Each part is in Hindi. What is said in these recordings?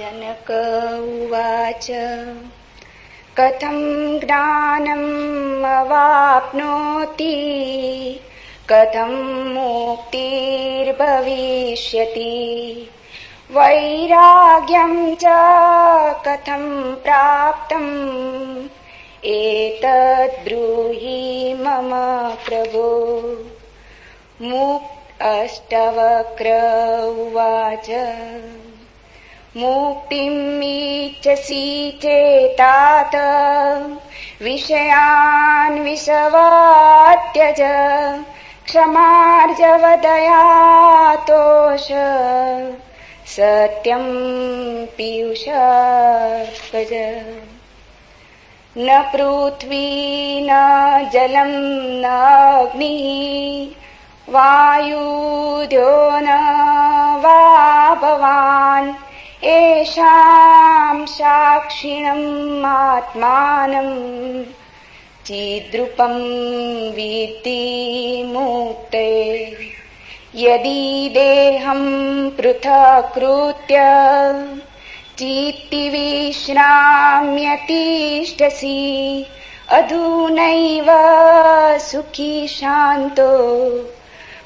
जनक उवाच कथं ज्ञानम् अवाप्नोति कथं मुक्तिर्भविष्यति वैराग्यं च कथं प्राप्तम् एतद् ब्रूहि मम प्रभो। अष्टवक्र उवाच मुक्तिमीच्छसि चेतात विषयान् विषवात्यज क्षमार्जवदया तोष सत्यं पीयूषार्कज। न पृथ्वी न जलं न अग्निः वायुद्यो न वा भवान् येषां साक्षिणम् आत्मानं चिद्रूपं विद्धि मुक्ते। यदि देहं पृथक्कृत्य चित्ति विश्राम्यतिष्ठसि अधुनैव सुखी शान्तो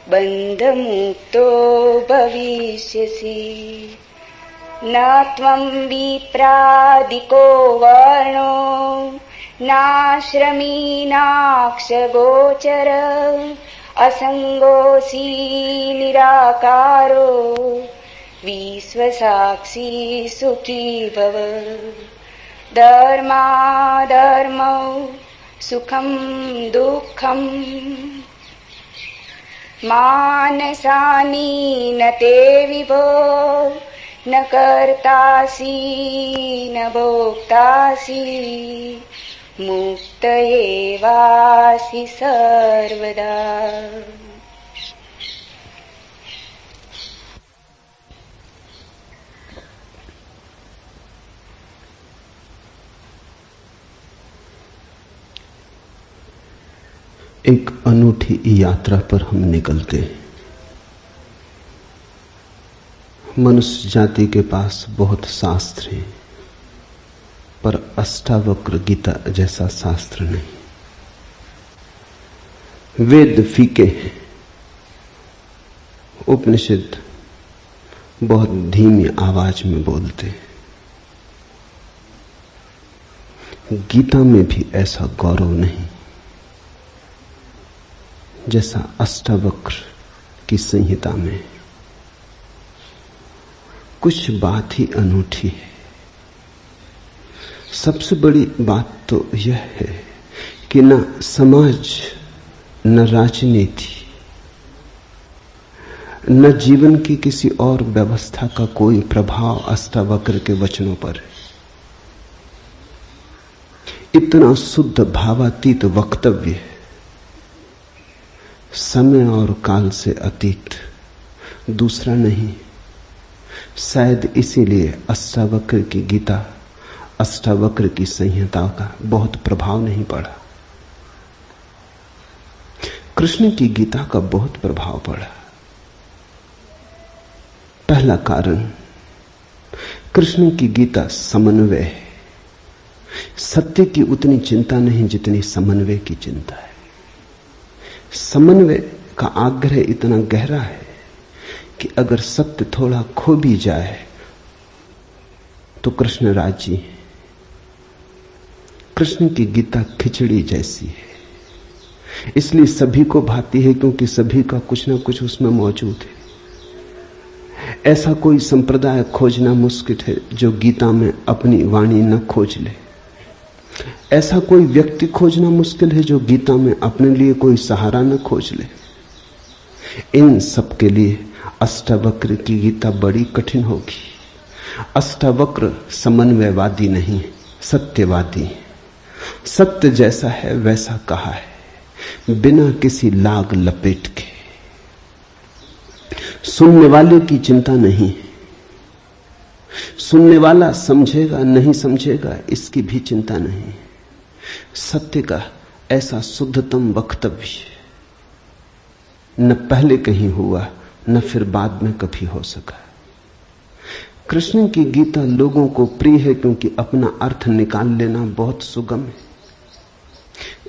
बन्धमुक्तो भविष्यसि। न त्वं विप्रादिको वर्णो नाश्रमी नाक्षगोचर असङ्गोऽसि निराकारो विश्वसाक्षी सुखी भव। धर्माधर्मौ सुखं दुःखं मानसानि न ते विभो न कर्तासि न भोक्तासि मुक्त एवासि सर्वदा। एक अनूठी यात्रा पर हम निकलते हैं। मनुष्य जाति के पास बहुत शास्त्र हैं, पर अष्टावक्र गीता जैसा शास्त्र नहीं। वेद फीके हैं, उपनिषद बहुत धीमी आवाज में बोलते हैं। गीता में भी ऐसा गौरव नहीं जैसा अष्टावक्र की संहिता में। कुछ बात ही अनूठी है। सबसे बड़ी बात तो यह है कि न समाज, न राजनीति, न जीवन की किसी और व्यवस्था का कोई प्रभाव अष्टावक्र के वचनों पर है। इतना शुद्ध भावातीत वक्तव्य है, समय और काल से अतीत, दूसरा नहीं। शायद इसीलिए अष्टावक्र की गीता, अष्टावक्र की संहिता का बहुत प्रभाव नहीं पड़ा। कृष्ण की गीता का बहुत प्रभाव पड़ा। पहला कारण, कृष्ण की गीता समन्वय है। सत्य की उतनी चिंता नहीं जितनी समन्वय की चिंता है। समन्वय का आग्रह इतना गहरा है कि अगर सत्य थोड़ा खो भी जाए तो कृष्ण राजी है। कृष्ण की गीता खिचड़ी जैसी है, इसलिए सभी को भाती है, क्योंकि सभी का कुछ ना कुछ उसमें मौजूद है। ऐसा कोई संप्रदाय खोजना मुश्किल है जो गीता में अपनी वाणी न खोज ले। ऐसा कोई व्यक्ति खोजना मुश्किल है जो गीता में अपने लिए कोई सहारा न खोज ले। इन सब के लिए अष्टावक्र की गीता बड़ी कठिन होगी। अष्टावक्र समन्वयवादी नहीं, सत्यवादी है। सत्य जैसा है वैसा कहा है, बिना किसी लाग लपेट के। सुनने वाले की चिंता नहीं, सुनने वाला समझेगा नहीं समझेगा इसकी भी चिंता नहीं। सत्य का ऐसा शुद्धतम वक्तव्य न पहले कहीं हुआ न फिर बाद में कभी हो सका। कृष्ण की गीता लोगों को प्रिय है क्योंकि अपना अर्थ निकाल लेना बहुत सुगम है।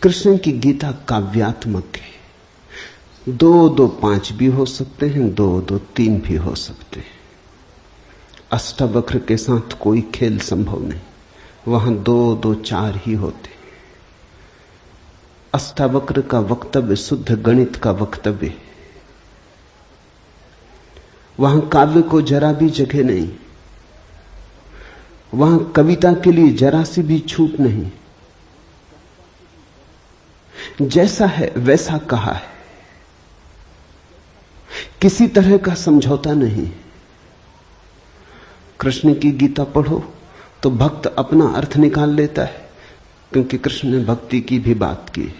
कृष्ण की गीता काव्यात्मक है। 2 2 5 भी हो सकते हैं, 2 2 3 भी हो सकते हैं। अष्टावक्र के साथ कोई खेल संभव नहीं, वहां 2 2 4 ही होते। अष्टावक्र का वक्तव्य शुद्ध गणित का वक्तव्य, वहां काव्य को जरा भी जगह नहीं, वहां कविता के लिए जरा सी भी छूट नहीं। जैसा है वैसा कहा है, किसी तरह का समझौता नहीं। कृष्ण की गीता पढ़ो तो भक्त अपना अर्थ निकाल लेता है, क्योंकि कृष्ण ने भक्ति की भी बात की।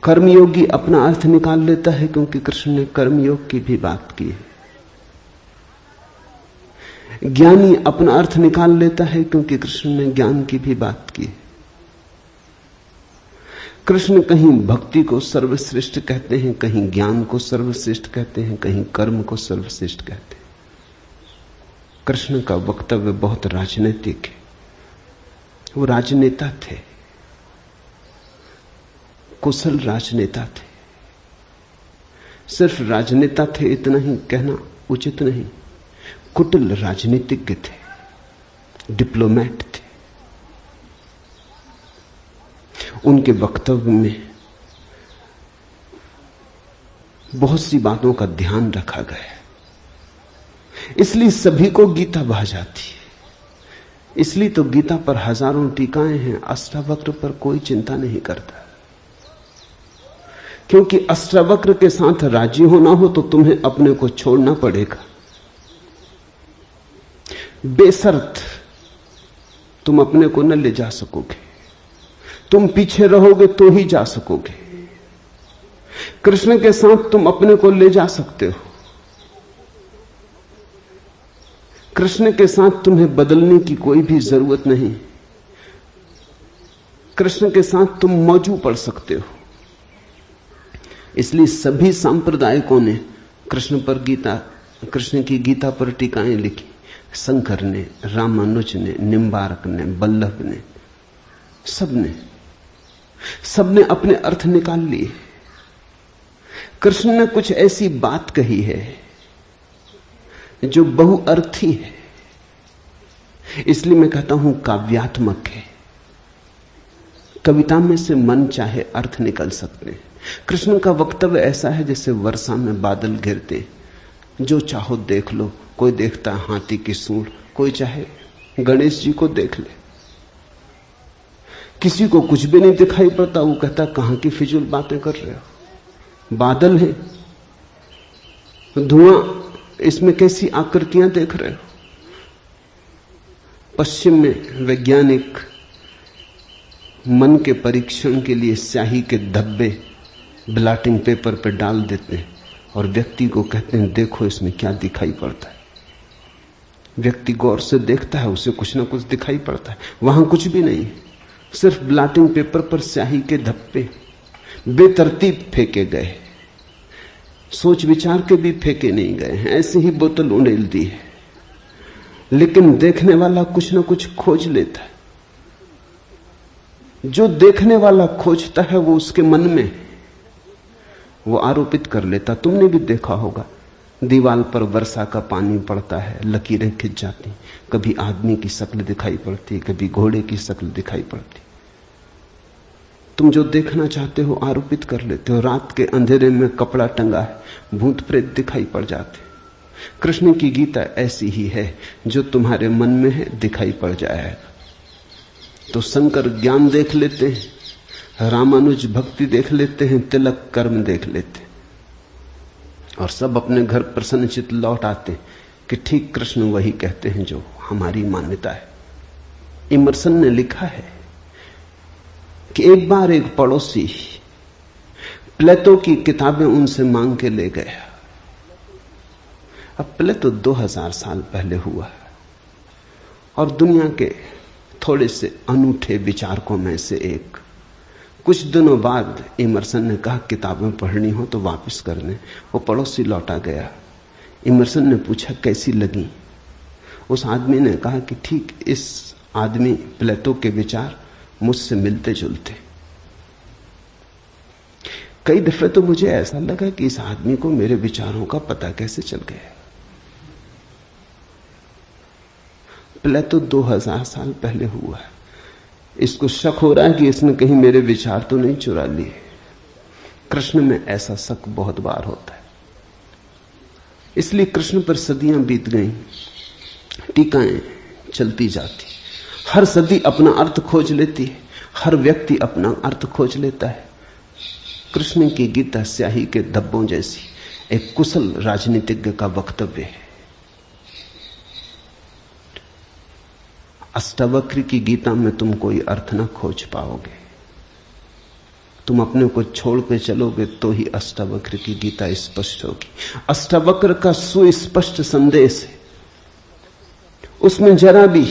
कर्मयोगी अपना अर्थ निकाल लेता है, क्योंकि कृष्ण ने कर्मयोग की भी बात की है। ज्ञानी अपना अर्थ निकाल लेता है, क्योंकि कृष्ण ने ज्ञान की भी बात की है। कृष्ण कहीं भक्ति को सर्वश्रेष्ठ कहते हैं, कहीं ज्ञान को सर्वश्रेष्ठ कहते हैं, कहीं कर्म को सर्वश्रेष्ठ कहते हैं। कृष्ण का वक्तव्य बहुत राजनीतिक है। वो राजनेता थे, कुशल राजनेता थे। सिर्फ राजनेता थे इतना ही कहना उचित नहीं, कुटिल राजनीतिज्ञ थे, डिप्लोमेट थे। उनके वक्तव्य में बहुत सी बातों का ध्यान रखा गया, इसलिए सभी को गीता भा जाती है। इसलिए तो गीता पर हजारों टीकाएं हैं, अष्टावक्र पर कोई चिंता नहीं करता, क्योंकि अष्टावक्र के साथ राजी होना हो तो तुम्हें अपने को छोड़ना पड़ेगा। बेशर्त तुम अपने को न ले जा सकोगे, तुम पीछे रहोगे तो ही जा सकोगे। कृष्ण के साथ तुम अपने को ले जा सकते हो। कृष्ण के साथ तुम्हें बदलने की कोई भी जरूरत नहीं। कृष्ण के साथ तुम मौजू पड़ सकते हो। इसलिए सभी सांप्रदायिकों ने कृष्ण की गीता पर टीकाएं लिखी। शंकर ने, रामानुज ने, निम्बारक ने, बल्लभ ने, सबने अपने अर्थ निकाल लिए। कृष्ण ने कुछ ऐसी बात कही है जो बहुअर्थी है, इसलिए मैं कहता हूं काव्यात्मक है। कविता में से मन चाहे अर्थ निकल सकते हैं। कृष्ण का वक्तव्य ऐसा है जैसे वर्षा में बादल गिरते, जो चाहो देख लो। कोई देखता हाथी की सूंड, कोई चाहे गणेश जी को देख ले। किसी को कुछ भी नहीं दिखाई पड़ता, वो कहता कहां की फिजूल बातें कर रहे हो। बादल है, धुआं, इसमें कैसी आकृतियां देख रहे हो। पश्चिम में वैज्ञानिक मन के परीक्षण के लिए स्याही के धब्बे ब्लॉटिंग पेपर पर डाल देते हैं और व्यक्ति को कहते हैं देखो इसमें क्या दिखाई पड़ता है। व्यक्ति गौर से देखता है, उसे कुछ ना कुछ दिखाई पड़ता है। वहां कुछ भी नहीं, सिर्फ ब्लॉटिंग पेपर पर स्याही के धब्बे बेतरतीब फेंके गए, सोच विचार के भी फेंके नहीं गए हैं, ऐसे ही बोतल उड़ेल दी है। लेकिन देखने वाला कुछ ना कुछ खोज लेता है। जो देखने वाला खोजता है वो उसके मन में वो आरोपित कर लेता। तुमने भी देखा होगा, दीवार पर वर्षा का पानी पड़ता है, लकीरें खिंच जाती, कभी आदमी की शक्ल दिखाई पड़ती, कभी घोड़े की शक्ल दिखाई पड़ती। तुम जो देखना चाहते हो आरोपित कर लेते हो। रात के अंधेरे में कपड़ा टंगा है, भूत प्रेत दिखाई पड़ जाते। कृष्ण की गीता ऐसी ही है, जो तुम्हारे मन में है दिखाई पड़ जाएगा। तो शंकर ज्ञान देख लेते हैं, रामानुज भक्ति देख लेते हैं, तिलक कर्म देख लेते हैं, और सब अपने घर प्रसन्नचित्त लौट आते कि ठीक कृष्ण वही कहते हैं जो हमारी मान्यता है। इमर्सन ने लिखा है कि एक बार एक पड़ोसी प्लेटो की किताबें उनसे मांग के ले गया। अब प्लेटो 2000 साल पहले हुआ और दुनिया के थोड़े से अनूठे विचारकों में से एक। कुछ दिनों बाद इमर्सन ने कहा किताबें पढ़नी हो तो वापस करने। वो पड़ोसी लौटा गया। इमर्सन ने पूछा कैसी लगी। उस आदमी ने कहा कि ठीक, इस आदमी प्लेटो के विचार मुझसे मिलते जुलते। कई दफे तो मुझे ऐसा लगा कि इस आदमी को मेरे विचारों का पता कैसे चल गया। प्लेटो 2000 साल पहले हुआ है। इसको शक हो रहा है कि इसने कहीं मेरे विचार तो नहीं चुरा लिए। कृष्ण में ऐसा शक बहुत बार होता है, इसलिए कृष्ण पर सदियां बीत गईं, टीकाएं चलती जाती, हर सदी अपना अर्थ खोज लेती है, हर व्यक्ति अपना अर्थ खोज लेता है। कृष्ण की गीता स्याही के धब्बों जैसी एक कुशल राजनीतिज्ञ का वक्तव्य है। अष्टावक्र की गीता में तुम कोई अर्थ ना खोज पाओगे। तुम अपने को छोड़ के चलोगे तो ही अष्टावक्र की गीता स्पष्ट होगी। अष्टावक्र का सुस्पष्ट संदेश है, उसमें जरा भी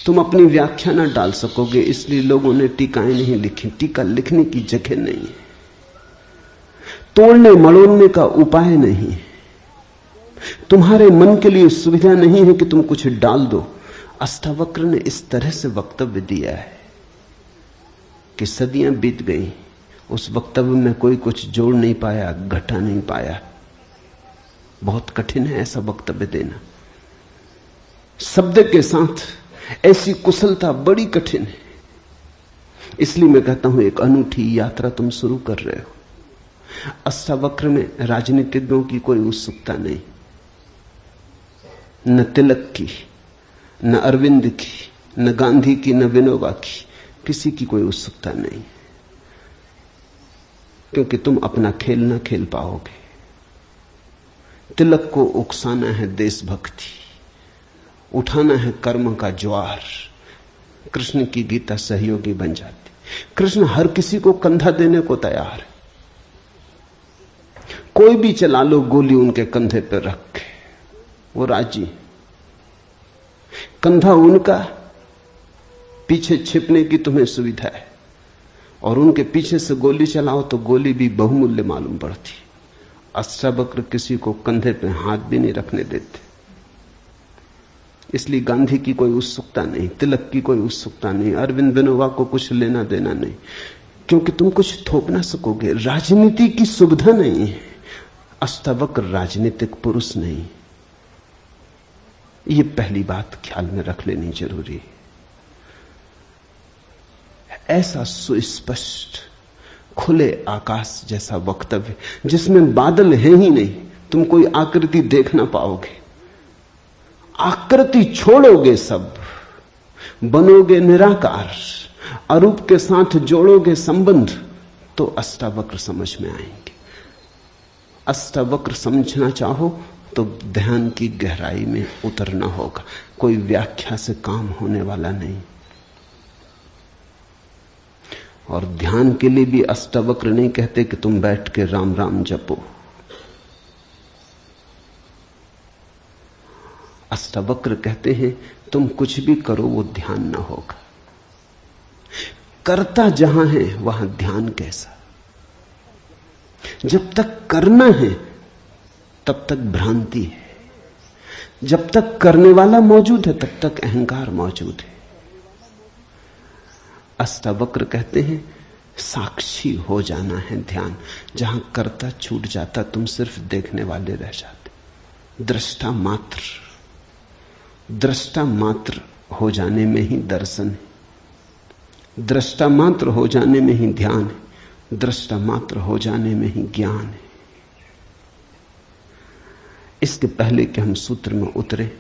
तुम अपनी व्याख्या ना डाल सकोगे, इसलिए लोगों ने टीकाएं नहीं लिखी। टीका लिखने की जगह नहीं है, तोड़ने मड़ोड़ने का उपाय नहीं है, तुम्हारे मन के लिए सुविधा नहीं है कि तुम कुछ डाल दो। अष्टावक्र ने इस तरह से वक्तव्य दिया है कि सदियां बीत गई, उस वक्तव्य में कोई कुछ जोड़ नहीं पाया, घटा नहीं पाया। बहुत कठिन है ऐसा वक्तव्य देना, शब्द के साथ ऐसी कुशलता बड़ी कठिन है। इसलिए मैं कहता हूं एक अनूठी यात्रा तुम शुरू कर रहे हो। अष्टावक्र में राजनीतिज्ञों की कोई उत्सुकता नहीं, न तिलक की, न अरविंद की, न गांधी की, न विनोबा की, किसी की कोई उत्सुकता नहीं, क्योंकि तुम अपना खेल न खेल पाओगे। तिलक को उकसाना है देशभक्ति, उठाना है कर्म का ज्वार। कृष्ण की गीता सहयोगी बन जाती। कृष्ण हर किसी को कंधा देने को तैयार है। कोई भी चला लो गोली उनके कंधे पर रख के, वो राजी। कंधा उनका, पीछे छिपने की तुम्हें सुविधा है, और उनके पीछे से गोली चलाओ तो गोली भी बहुमूल्य मालूम पड़ती। अष्टावक्र किसी को कंधे पे हाथ भी नहीं रखने देते। इसलिए गांधी की कोई उत्सुकता नहीं, तिलक की कोई उत्सुकता नहीं, अरविंद विनोबा को कुछ लेना देना नहीं, क्योंकि तुम कुछ थोप ना सकोगे। राजनीति की सुविधा नहीं है। अष्टावक्र राजनीतिक पुरुष नहीं, ये पहली बात ख्याल में रख लेनी जरूरी है। ऐसा सुस्पष्ट खुले आकाश जैसा वक्तव्य जिसमें बादल है ही नहीं, तुम कोई आकृति देख ना पाओगे, आकृति छोड़ोगे, सब बनोगे निराकार, अरूप के साथ जोड़ोगे संबंध, तो अष्टावक्र समझ में आएंगे। अष्टावक्र समझना चाहो तो ध्यान की गहराई में उतरना होगा, कोई व्याख्या से काम होने वाला नहीं। और ध्यान के लिए भी अष्टावक्र नहीं कहते कि तुम बैठ के राम राम जपो। अष्टावक्र कहते हैं तुम कुछ भी करो वो ध्यान ना होगा। करता जहां है वहां ध्यान कैसा? जब तक करना है तब तक भ्रांति है, जब तक करने वाला मौजूद है तब तक अहंकार मौजूद है। अष्टावक्र कहते हैं साक्षी हो जाना है ध्यान। जहां करता छूट जाता तुम सिर्फ देखने वाले रह जाते। दृष्टा मात्र, दृष्टा मात्र हो जाने में ही दर्शन है, दृष्टा मात्र हो जाने में ही ध्यान है, दृष्टा मात्र हो जाने में ही ज्ञान है। इसके पहले कि हम सूत्र में उतरे,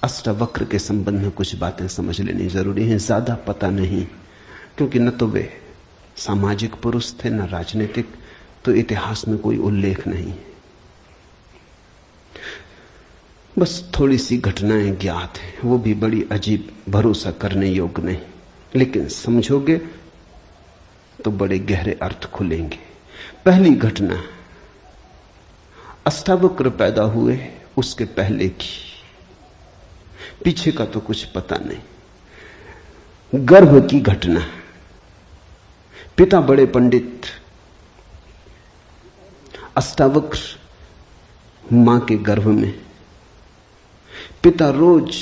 अष्टावक्र के संबंध में कुछ बातें समझ लेनी जरूरी है। ज्यादा पता नहीं, क्योंकि न तो वे सामाजिक पुरुष थे न राजनीतिक, तो इतिहास में कोई उल्लेख नहीं है। बस थोड़ी सी घटनाएं ज्ञात हैं, वो भी बड़ी अजीब, भरोसा करने योग्य नहीं, लेकिन समझोगे तो बड़े गहरे अर्थ खुलेंगे। पहली घटना अष्टावक्र पैदा हुए उसके पहले की, पीछे का तो कुछ पता नहीं। गर्भ की घटना। पिता बड़े पंडित, अष्टावक्र मां के गर्भ में पिता रोज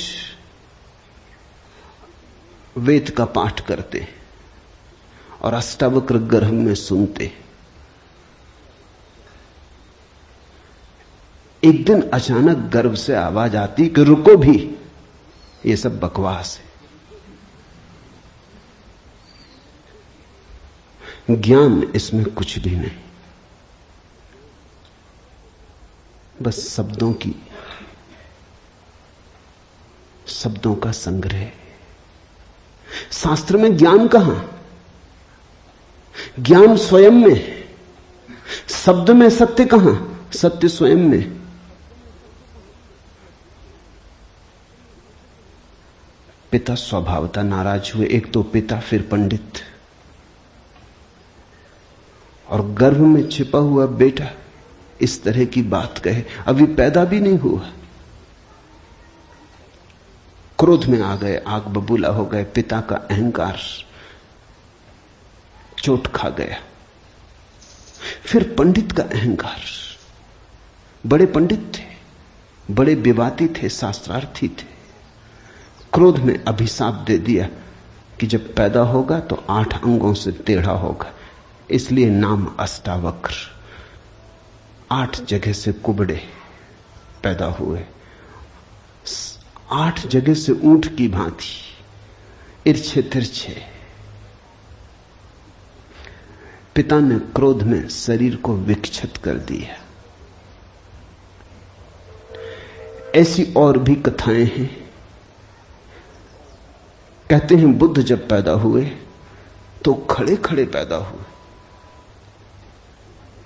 वेद का पाठ करते और अष्टावक्र गर्भ में सुनते। एक दिन अचानक गर्भ से आवाज आती कि रुको भी, ये सब बकवास है। ज्ञान इसमें कुछ भी नहीं, बस शब्दों का संग्रह। शास्त्र में ज्ञान कहां? ज्ञान स्वयं में। शब्द में सत्य कहां? सत्य स्वयं में। पिता स्वभावतः नाराज हुए। एक तो पिता, फिर पंडित, और गर्भ में छिपा हुआ बेटा इस तरह की बात कहे, अभी पैदा भी नहीं हुआ। क्रोध में आ गए, आग बबूला हो गए। पिता का अहंकार चोट खा गया। फिर पंडित का अहंकार। बड़े पंडित थे, बड़े विवादी थे, शास्त्रार्थी थे। क्रोध में अभिशाप दे दिया कि जब पैदा होगा तो 8 अंगों से टेढ़ा होगा, इसलिए नाम अष्टावक्र। 8 जगह से कुबड़े पैदा हुए, 8 जगह से ऊंट की भांति इर्छे तिरछे। पिता ने क्रोध में शरीर को विक्षत कर दिया। ऐसी और भी कथाएं हैं। कहते हैं बुद्ध जब पैदा हुए तो खड़े खड़े पैदा हुए।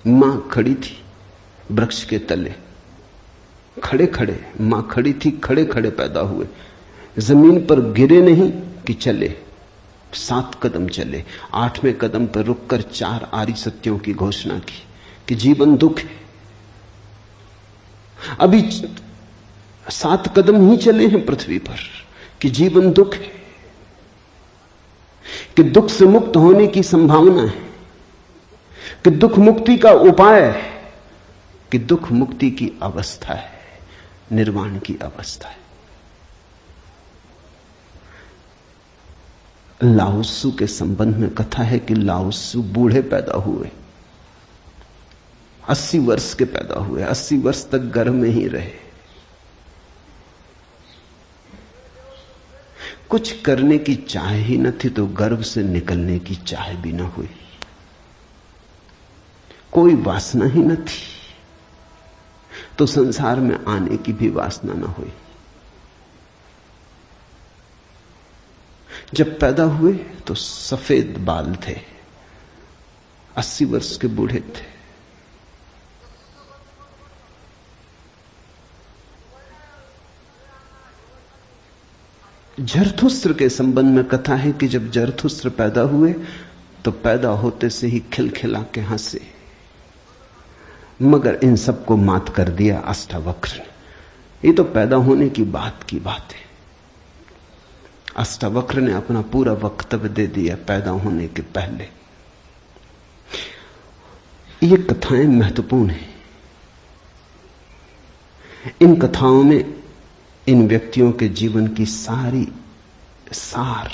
मां खड़ी थी वृक्ष के तले, खड़े खड़े मां खड़ी थी, खड़े खड़े पैदा हुए। जमीन पर गिरे नहीं कि चले, 7 कदम चले। 8वें कदम पर रुककर 4 आर्य सत्यों की घोषणा की कि जीवन दुख है। अभी 7 कदम ही चले हैं पृथ्वी पर कि जीवन दुख है, कि दुख से मुक्त होने की संभावना है, कि दुख मुक्ति का उपाय है, कि दुख मुक्ति की अवस्था है, निर्वाण की अवस्था है। लाओत्सु के संबंध में कथा है कि लाओत्सु बूढ़े पैदा हुए, 80 वर्ष के पैदा हुए, 80 वर्ष तक गर्भ में ही रहे। कुछ करने की चाह ही न थी तो गर्भ से निकलने की चाह भी न हुई। कोई वासना ही न थी तो संसार में आने की भी वासना न हुई। जब पैदा हुए तो सफेद बाल थे, 80 वर्ष के बूढ़े थे। जरथुस्त्र के संबंध में कथा है कि जब जरथुस्त्र पैदा हुए तो पैदा होते से ही खिलखिला के हंसे, मगर इन सबको मात कर दिया अष्टावक्र ने। ये तो पैदा होने की बात है। अष्टावक्र ने अपना पूरा वक्तव्य दे दिया पैदा होने के पहले। ये कथाएं महत्वपूर्ण हैं। इन कथाओं में इन व्यक्तियों के जीवन की सारी सार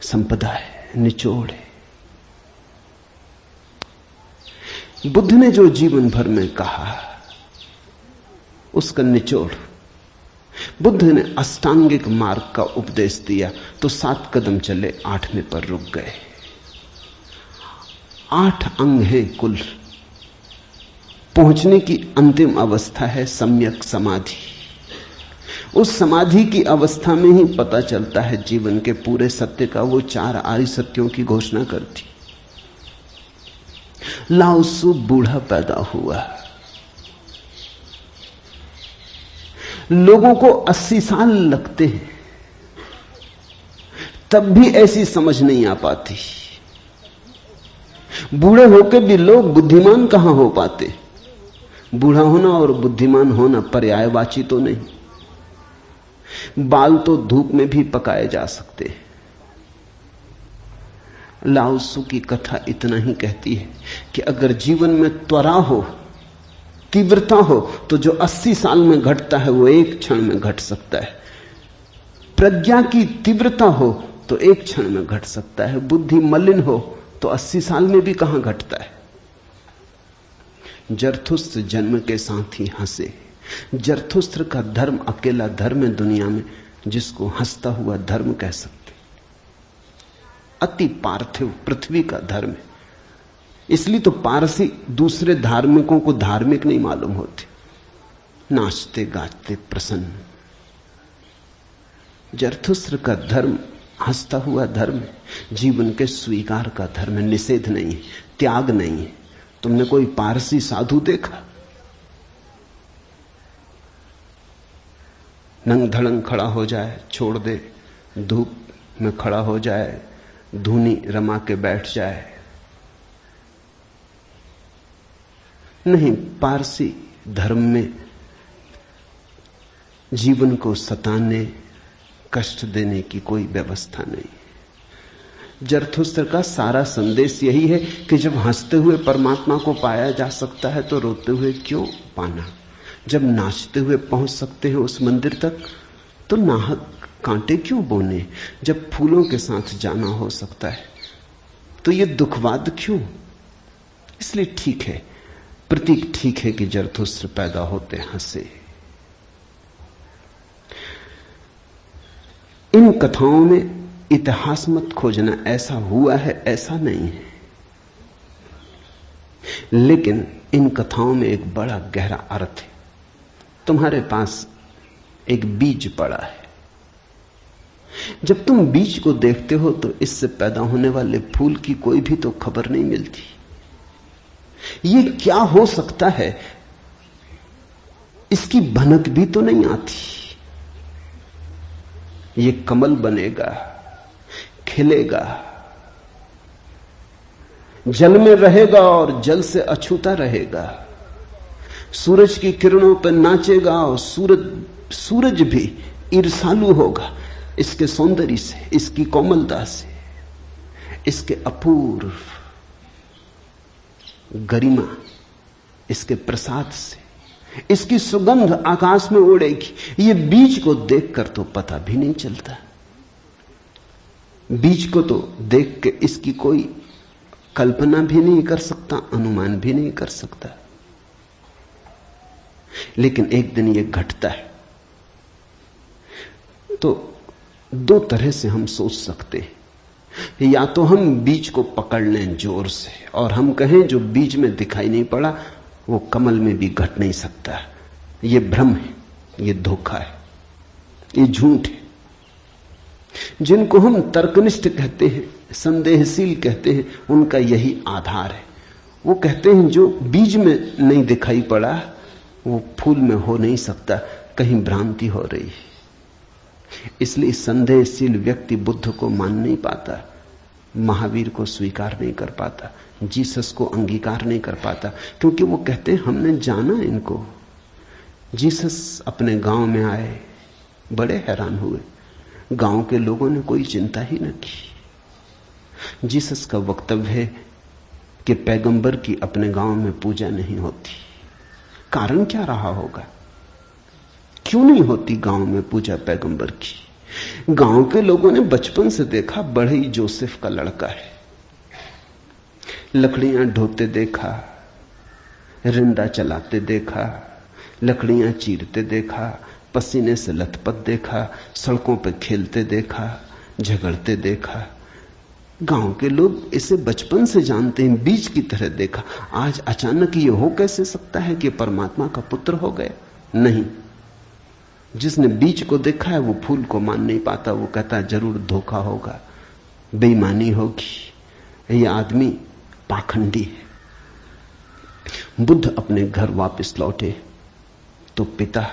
संपदा है, निचोड़ है। बुद्ध ने जो जीवन भर में कहा उसका निचोड़। बुद्ध ने अष्टांगिक मार्ग का उपदेश दिया तो 7 कदम चले, 8वें पर रुक गए। 8 अंग हैं कुल। पहुंचने की अंतिम अवस्था है सम्यक समाधि। उस समाधि की अवस्था में ही पता चलता है जीवन के पूरे सत्य का। वो 4 आर्य सत्यों की घोषणा करती। लाओत्सु बूढ़ा पैदा हुआ। लोगों को 80 साल लगते हैं, तब भी ऐसी समझ नहीं आ पाती। बूढ़े होकर भी लोग बुद्धिमान कहां हो पाते। बूढ़ा होना और बुद्धिमान होना पर्यायवाची तो नहीं। बाल तो धूप में भी पकाए जा सकते हैं। लाओत्सु की कथा इतना ही कहती है कि अगर जीवन में त्वरा हो तीव्रता हो तो जो 80 साल में घटता है वो एक क्षण में घट सकता है। प्रज्ञा की तीव्रता हो तो एक क्षण में घट सकता है। बुद्धि मलिन हो तो 80 साल में भी कहां घटता है। जरथुस्त्र जन्म के साथ ही हंसे। जरथुस्त्र का धर्म अकेला धर्म है दुनिया में जिसको हंसता हुआ धर्म कह सकते। अति पार्थिव पृथ्वी का धर्म है। इसलिए तो पारसी दूसरे धार्मिकों को धार्मिक नहीं मालूम होते, नाचते गाते प्रसन्न। जरथुस्त्र का धर्म हंसता हुआ धर्म है, जीवन के स्वीकार का धर्म है, निषेध नहीं है, त्याग नहीं है। तुमने कोई पारसी साधु देखा? नंग धड़ंग खड़ा हो जाए, छोड़ दे, धूप में खड़ा हो जाए, धूनी रमा के बैठ जाए? नहीं, पारसी धर्म में जीवन को सताने, कष्ट देने की कोई व्यवस्था नहीं। जरथुस्त्र का सारा संदेश यही है कि जब हंसते हुए परमात्मा को पाया जा सकता है तो रोते हुए क्यों पाना। जब नाचते हुए पहुंच सकते हैं उस मंदिर तक तो नाहक कांटे क्यों बोने। जब फूलों के साथ जाना हो सकता है तो ये दुखवाद क्यों। इसलिए ठीक है, प्रतीक ठीक है कि जरथुस्त्र पैदा होते हंसे। इन कथाओं में इतिहास मत खोजना, ऐसा हुआ है ऐसा नहीं है, लेकिन इन कथाओं में एक बड़ा गहरा अर्थ है। तुम्हारे पास एक बीज पड़ा है, जब तुम बीज को देखते हो तो इससे पैदा होने वाले फूल की कोई भी तो खबर नहीं मिलती। ये क्या हो सकता है इसकी भनक भी तो नहीं आती। ये कमल बनेगा, खिलेगा, जल में रहेगा और जल से अछूता रहेगा, सूरज की किरणों पर नाचेगा और सूरज भी ईर्ष्यालु होगा इसके सौंदर्य से, इसकी कोमलता से, इसके अपूर्व गरिमा, इसके प्रसाद से, इसकी सुगंध आकाश में उड़ेगी। ये बीज को देखकर तो पता भी नहीं चलता। बीज को तो देख के इसकी कोई कल्पना भी नहीं कर सकता, अनुमान भी नहीं कर सकता। लेकिन एक दिन ये घटता है तो दो तरह से हम सोच सकते हैं। या तो हम बीज को पकड़ लें जोर से और हम कहें जो बीज में दिखाई नहीं पड़ा वो कमल में भी घट नहीं सकता। ये भ्रम है, ये धोखा है, ये झूठ है। जिनको हम तर्कनिष्ठ कहते हैं, संदेहशील कहते हैं, उनका यही आधार है। वो कहते हैं जो बीज में नहीं दिखाई पड़ा वो फूल में हो नहीं सकता, कहीं भ्रांति हो रही है। इसलिए संदेहशील व्यक्ति बुद्ध को मान नहीं पाता, महावीर को स्वीकार नहीं कर पाता, जीसस को अंगीकार नहीं कर पाता, क्योंकि वो कहते हैं हमने जाना इनको। जीसस अपने गांव में आए, बड़े हैरान हुए, गांव के लोगों ने कोई चिंता ही न की। जीसस का वक्तव्य है कि पैगंबर की अपने गांव में पूजा नहीं होती। कारण क्या रहा होगा, क्यों नहीं होती गांव में पूजा पैगंबर की? गांव के लोगों ने बचपन से देखा, बड़े ही जोसेफ का लड़का है, लकड़ियां ढोते देखा, रिंदा चलाते देखा, लकड़ियां चीरते देखा, पसीने से लथपथ देखा, सड़कों पर खेलते देखा, झगड़ते देखा। गांव के लोग इसे बचपन से जानते हैं, बीज की तरह देखा। आज अचानक ये हो कैसे सकता है कि परमात्मा का पुत्र हो गए? नहीं, जिसने बीज को देखा है वो फूल को मान नहीं पाता। वो कहता है जरूर धोखा होगा, बेईमानी होगी, ये आदमी पाखंडी है। बुद्ध अपने घर वापस लौटे तो पिता,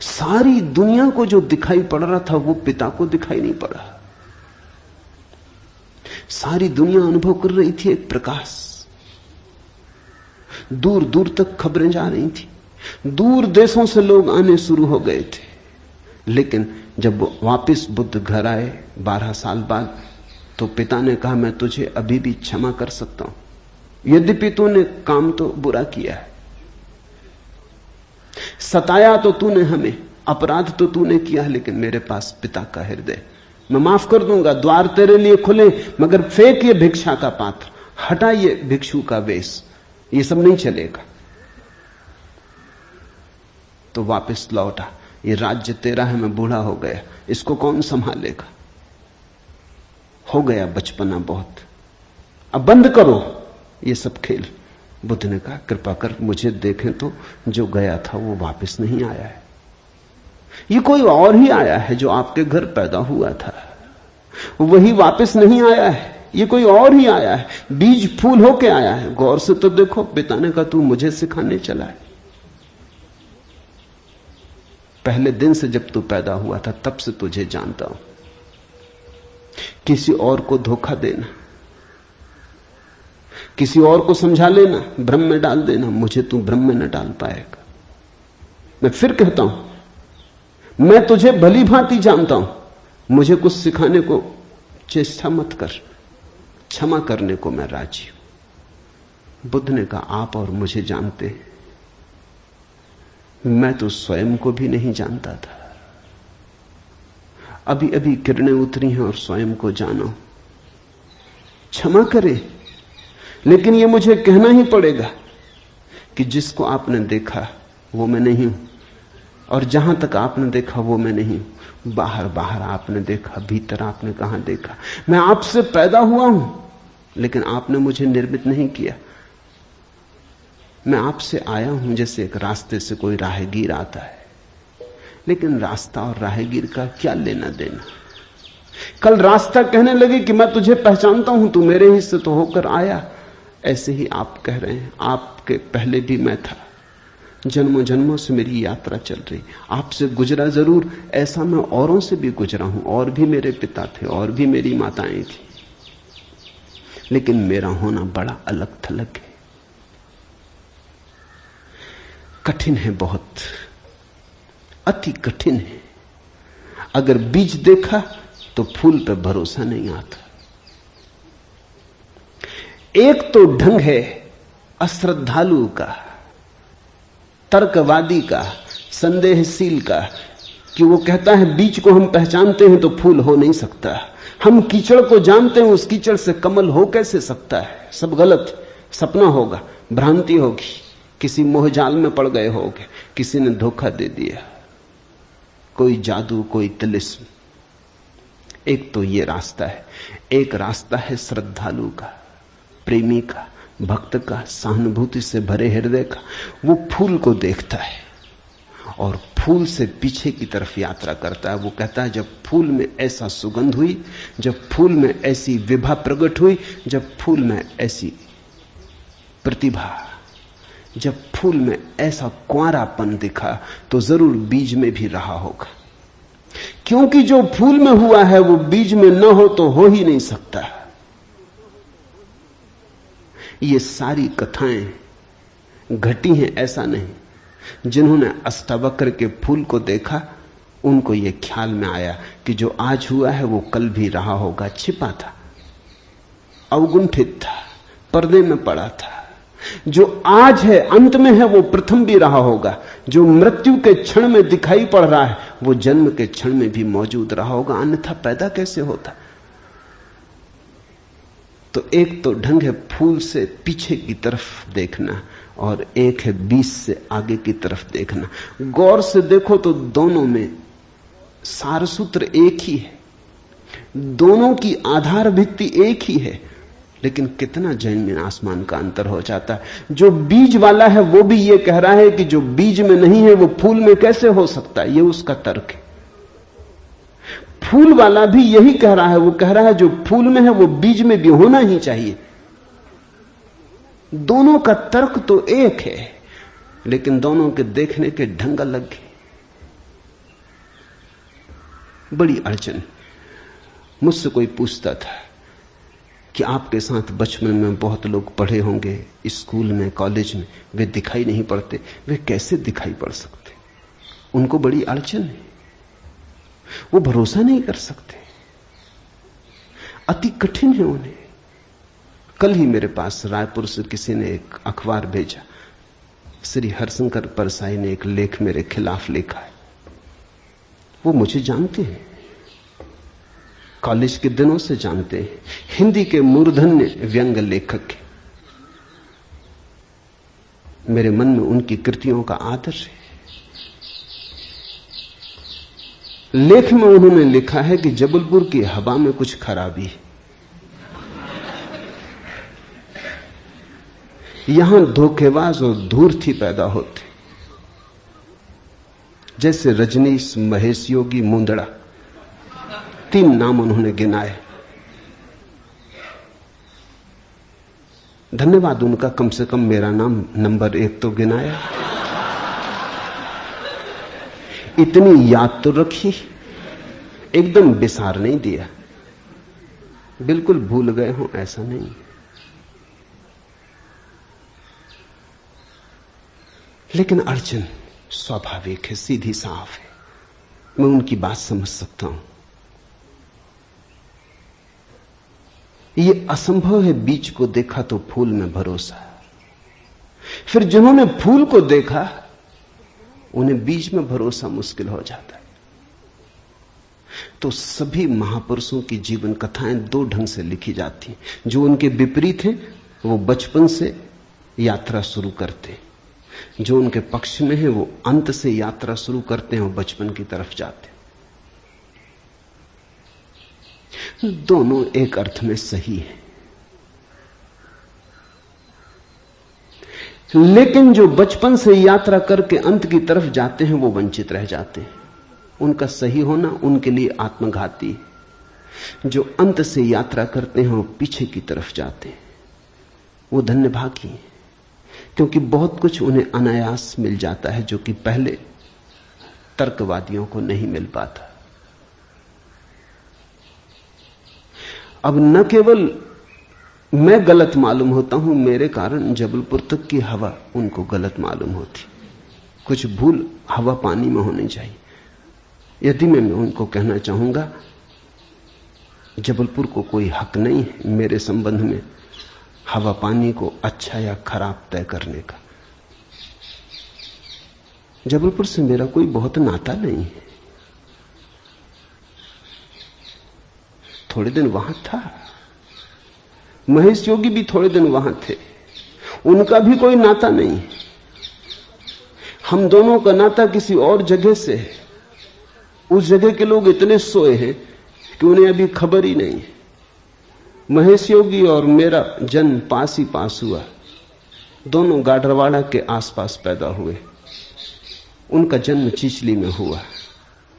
सारी दुनिया को जो दिखाई पड़ रहा था वो पिता को दिखाई नहीं पड़ा। सारी दुनिया अनुभव कर रही थी एक प्रकाश, दूर दूर तक खबरें जा रही थी, दूर देशों से लोग आने शुरू हो गए थे। लेकिन जब वापस बुद्ध घर आए 12 साल बाद, तो पिता ने कहा मैं तुझे अभी भी क्षमा कर सकता हूं, यद्यपि तूने काम तो बुरा किया है, सताया तो तूने हमें, अपराध तो तूने किया, लेकिन मेरे पास पिता का हृदय, मैं माफ कर दूंगा, द्वार तेरे लिए खुले, मगर फेंक ये भिक्षा का पात्र, हटा ये भिक्षु का वेश, ये सब नहीं चलेगा। तो वापस लौटा, ये राज्य तेरा है, मैं बूढ़ा हो गया, इसको कौन संभालेगा? हो गया बचपना बहुत, अब बंद करो ये सब खेल। बुद्ध ने कहा, कृपा कर मुझे देखें तो, जो गया था वो वापस नहीं आया है, ये कोई और ही आया है जो आपके घर पैदा हुआ था, वही वापस नहीं आया है, ये कोई और ही आया है, बीज फूल होके आया है। गौर से तो देखो, पिता ने कहा तू मुझे सिखाने चला है। पहले दिन से जब तू पैदा हुआ था तब से तुझे जानता हूं। किसी और को धोखा देना, किसी और को समझा लेना, भ्रम में डाल देना, मुझे तू भ्रम में न डाल पाएगा। मैं फिर कहता हूं, मैं तुझे भली भांति जानता हूं, मुझे कुछ सिखाने को चेष्टा मत कर, क्षमा करने को मैं राजी हूं। बुद्ध ने कहा, आप और मुझे जानते हैं, मैं तो स्वयं को भी नहीं जानता था, अभी अभी किरणें उतरी हैं और स्वयं को जानो। क्षमा करे, लेकिन यह मुझे कहना ही पड़ेगा कि जिसको आपने देखा वो मैं नहीं हूं, और जहां तक आपने देखा वो मैं नहीं हूं। बाहर बाहर आपने देखा, भीतर आपने कहां देखा? मैं आपसे पैदा हुआ हूं, लेकिन आपने मुझे निर्मित नहीं किया। मैं आपसे आया हूं जैसे एक रास्ते से कोई राहगीर आता है, लेकिन रास्ता और राहगीर का क्या लेना देना? कल रास्ता कहने लगे कि मैं तुझे पहचानता हूं, तू मेरे ही से तो होकर आया, ऐसे ही आप कह रहे हैं, आपके पहले भी मैं था, जन्मों जन्मों से मेरी यात्रा चल रही, आपसे गुजरा जरूर, ऐसा मैं औरों से भी गुजरा हूं, और भी मेरे पिता थे, और भी मेरी माताएं थी, लेकिन मेरा होना बड़ा अलग थलग है, कठिन है, बहुत अति कठिन है। अगर बीज देखा तो फूल पे भरोसा नहीं आता। एक तो ढंग है अश्रद्धालु का, तर्कवादी का, संदेहशील का, कि वो कहता है बीज को हम पहचानते हैं तो फूल हो नहीं सकता, हम कीचड़ को जानते हैं, उस कीचड़ से कमल हो कैसे सकता है? सब गलत, सपना होगा, भ्रांति होगी, किसी मोहजाल में पड़ गए होगे, किसी ने धोखा दे दिया, कोई जादू, कोई तिलिस्म। एक तो ये रास्ता है, एक रास्ता है श्रद्धालु का, प्रेमी का, भक्त का, सहानुभूति से भरे हृदय का। वो फूल को देखता है और फूल से पीछे की तरफ यात्रा करता है। वो कहता है जब फूल में ऐसा सुगंध हुई, जब फूल में ऐसी विभा प्रकट हुई, जब फूल में ऐसी प्रतिभा, जब फूल में ऐसा कुंवारापन दिखा, तो जरूर बीज में भी रहा होगा, क्योंकि जो फूल में हुआ है वो बीज में न हो तो हो ही नहीं सकता। ये सारी कथाएं घटी हैं, ऐसा नहीं। जिन्होंने अष्टावक्र के फूल को देखा, उनको यह ख्याल में आया कि जो आज हुआ है वो कल भी रहा होगा, छिपा था, अवगुंठित था, पर्दे में पड़ा था। जो आज है, अंत में है, वो प्रथम भी रहा होगा। जो मृत्यु के क्षण में दिखाई पड़ रहा है, वो जन्म के क्षण में भी मौजूद रहा होगा, अन्यथा पैदा कैसे होता? तो एक तो ढंग है फूल से पीछे की तरफ देखना, और एक है बीज से आगे की तरफ देखना। गौर से देखो तो दोनों में सारसूत्र एक ही है, दोनों की आधार भित्ति एक ही है, लेकिन कितना जमीन आसमान का अंतर हो जाता है। जो बीज वाला है वो भी ये कह रहा है कि जो बीज में नहीं है वो फूल में कैसे हो सकता है, ये उसका तर्क है। फूल वाला भी यही कह रहा है, वो कह रहा है जो फूल में है वो बीज में भी होना ही चाहिए। दोनों का तर्क तो एक है, लेकिन दोनों के देखने के ढंग अलग है। बड़ी अड़चन। मुझसे कोई पूछता था कि आपके साथ बचपन में बहुत लोग पढ़े होंगे, स्कूल में, कॉलेज में, वे दिखाई नहीं पड़ते, वे कैसे दिखाई पड़ सकते? उनको बड़ी अड़चन है, वो भरोसा नहीं कर सकते, अति कठिन है उन्हें। कल ही मेरे पास रायपुर से किसी ने एक अखबार भेजा, श्री हरशंकर परसाई ने एक लेख मेरे खिलाफ लिखा है। वो मुझे जानते हैं, कॉलेज के दिनों से जानते हैं, हिंदी के मूर्धन्य व्यंग लेखक के। मेरे मन में उनकी कृतियों का आदर है। लेख में उन्होंने लिखा है कि जबलपुर की हवा में कुछ खराबी है, यहां धोखेबाज और धूर्ती पैदा होते, जैसे रजनीश, महेश योगी, मुंदड़ा, 3 नाम उन्होंने गिनाए। धन्यवाद उनका, कम से कम मेरा नाम नंबर 1 तो गिनाया। इतनी याद तो रखी, एकदम बिसार नहीं दिया, बिल्कुल भूल गए हो ऐसा नहीं। लेकिन अड़चन स्वाभाविक है, सीधी साफ है, मैं उनकी बात समझ सकता हूं। यह असंभव है बीज को देखा तो फूल में भरोसा, फिर जिन्होंने फूल को देखा उन्हें बीज में भरोसा मुश्किल हो जाता है। तो सभी महापुरुषों की जीवन कथाएं 2 ढंग से लिखी जाती हैं। जो उनके विपरीत हैं वो बचपन से यात्रा शुरू करते हैं, जो उनके पक्ष में है वो अंत से यात्रा शुरू करते हैं और बचपन की तरफ जाते हैं। दोनों एक अर्थ में सही है, लेकिन जो बचपन से यात्रा करके अंत की तरफ जाते हैं वो वंचित रह जाते हैं। उनका सही होना उनके लिए आत्मघाती है। जो अंत से यात्रा करते हैं वो पीछे की तरफ जाते हैं, वो धन्यभागी हैं, क्योंकि बहुत कुछ उन्हें अनायास मिल जाता है जो कि पहले तर्कवादियों को नहीं मिल पाता। अब न केवल मैं गलत मालूम होता हूं, मेरे कारण जबलपुर तक की हवा उनको गलत मालूम होती। कुछ भूल हवा पानी में होनी चाहिए। यदि मैं उनको कहना चाहूंगा जबलपुर को कोई हक नहीं है मेरे संबंध में हवा पानी को अच्छा या खराब तय करने का। जबलपुर से मेरा कोई बहुत नाता नहीं है, थोड़े दिन वहां था, महेश योगी भी थोड़े दिन वहां थे, उनका भी कोई नाता नहीं। हम दोनों का नाता किसी और जगह से है। उस जगह के लोग इतने सोए हैं कि उन्हें अभी खबर ही नहीं है। महेश योगी और मेरा जन्म पास ही पास हुआ, दोनों गाडरवाड़ा के आसपास पैदा हुए। उनका जन्म चिचली में हुआ,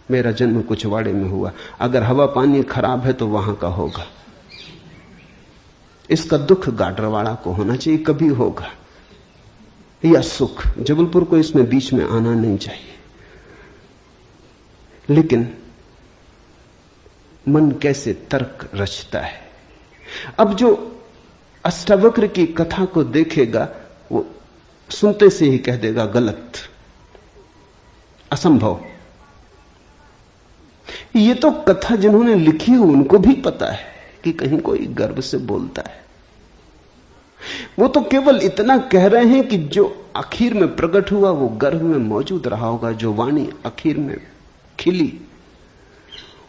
मेरा जन्म कुचवाड़े में हुआ। अगर हवा पानी खराब है तो वहां का होगा। इसका दुख गाडरवाड़ा को होना चाहिए, कभी होगा, या सुख। जबलपुर को इसमें बीच में आना नहीं चाहिए। लेकिन मन कैसे तर्क रचता है। अब जो अष्टावक्र की कथा को देखेगा वो सुनते से ही कह देगा गलत, असंभव। ये तो कथा जिन्होंने लिखी है उनको भी पता है कि कहीं कोई गर्व से बोलता है। वो तो केवल इतना कह रहे हैं कि जो आखिर में प्रकट हुआ वो गर्भ में मौजूद रहा होगा। जो वाणी आखिर में खिली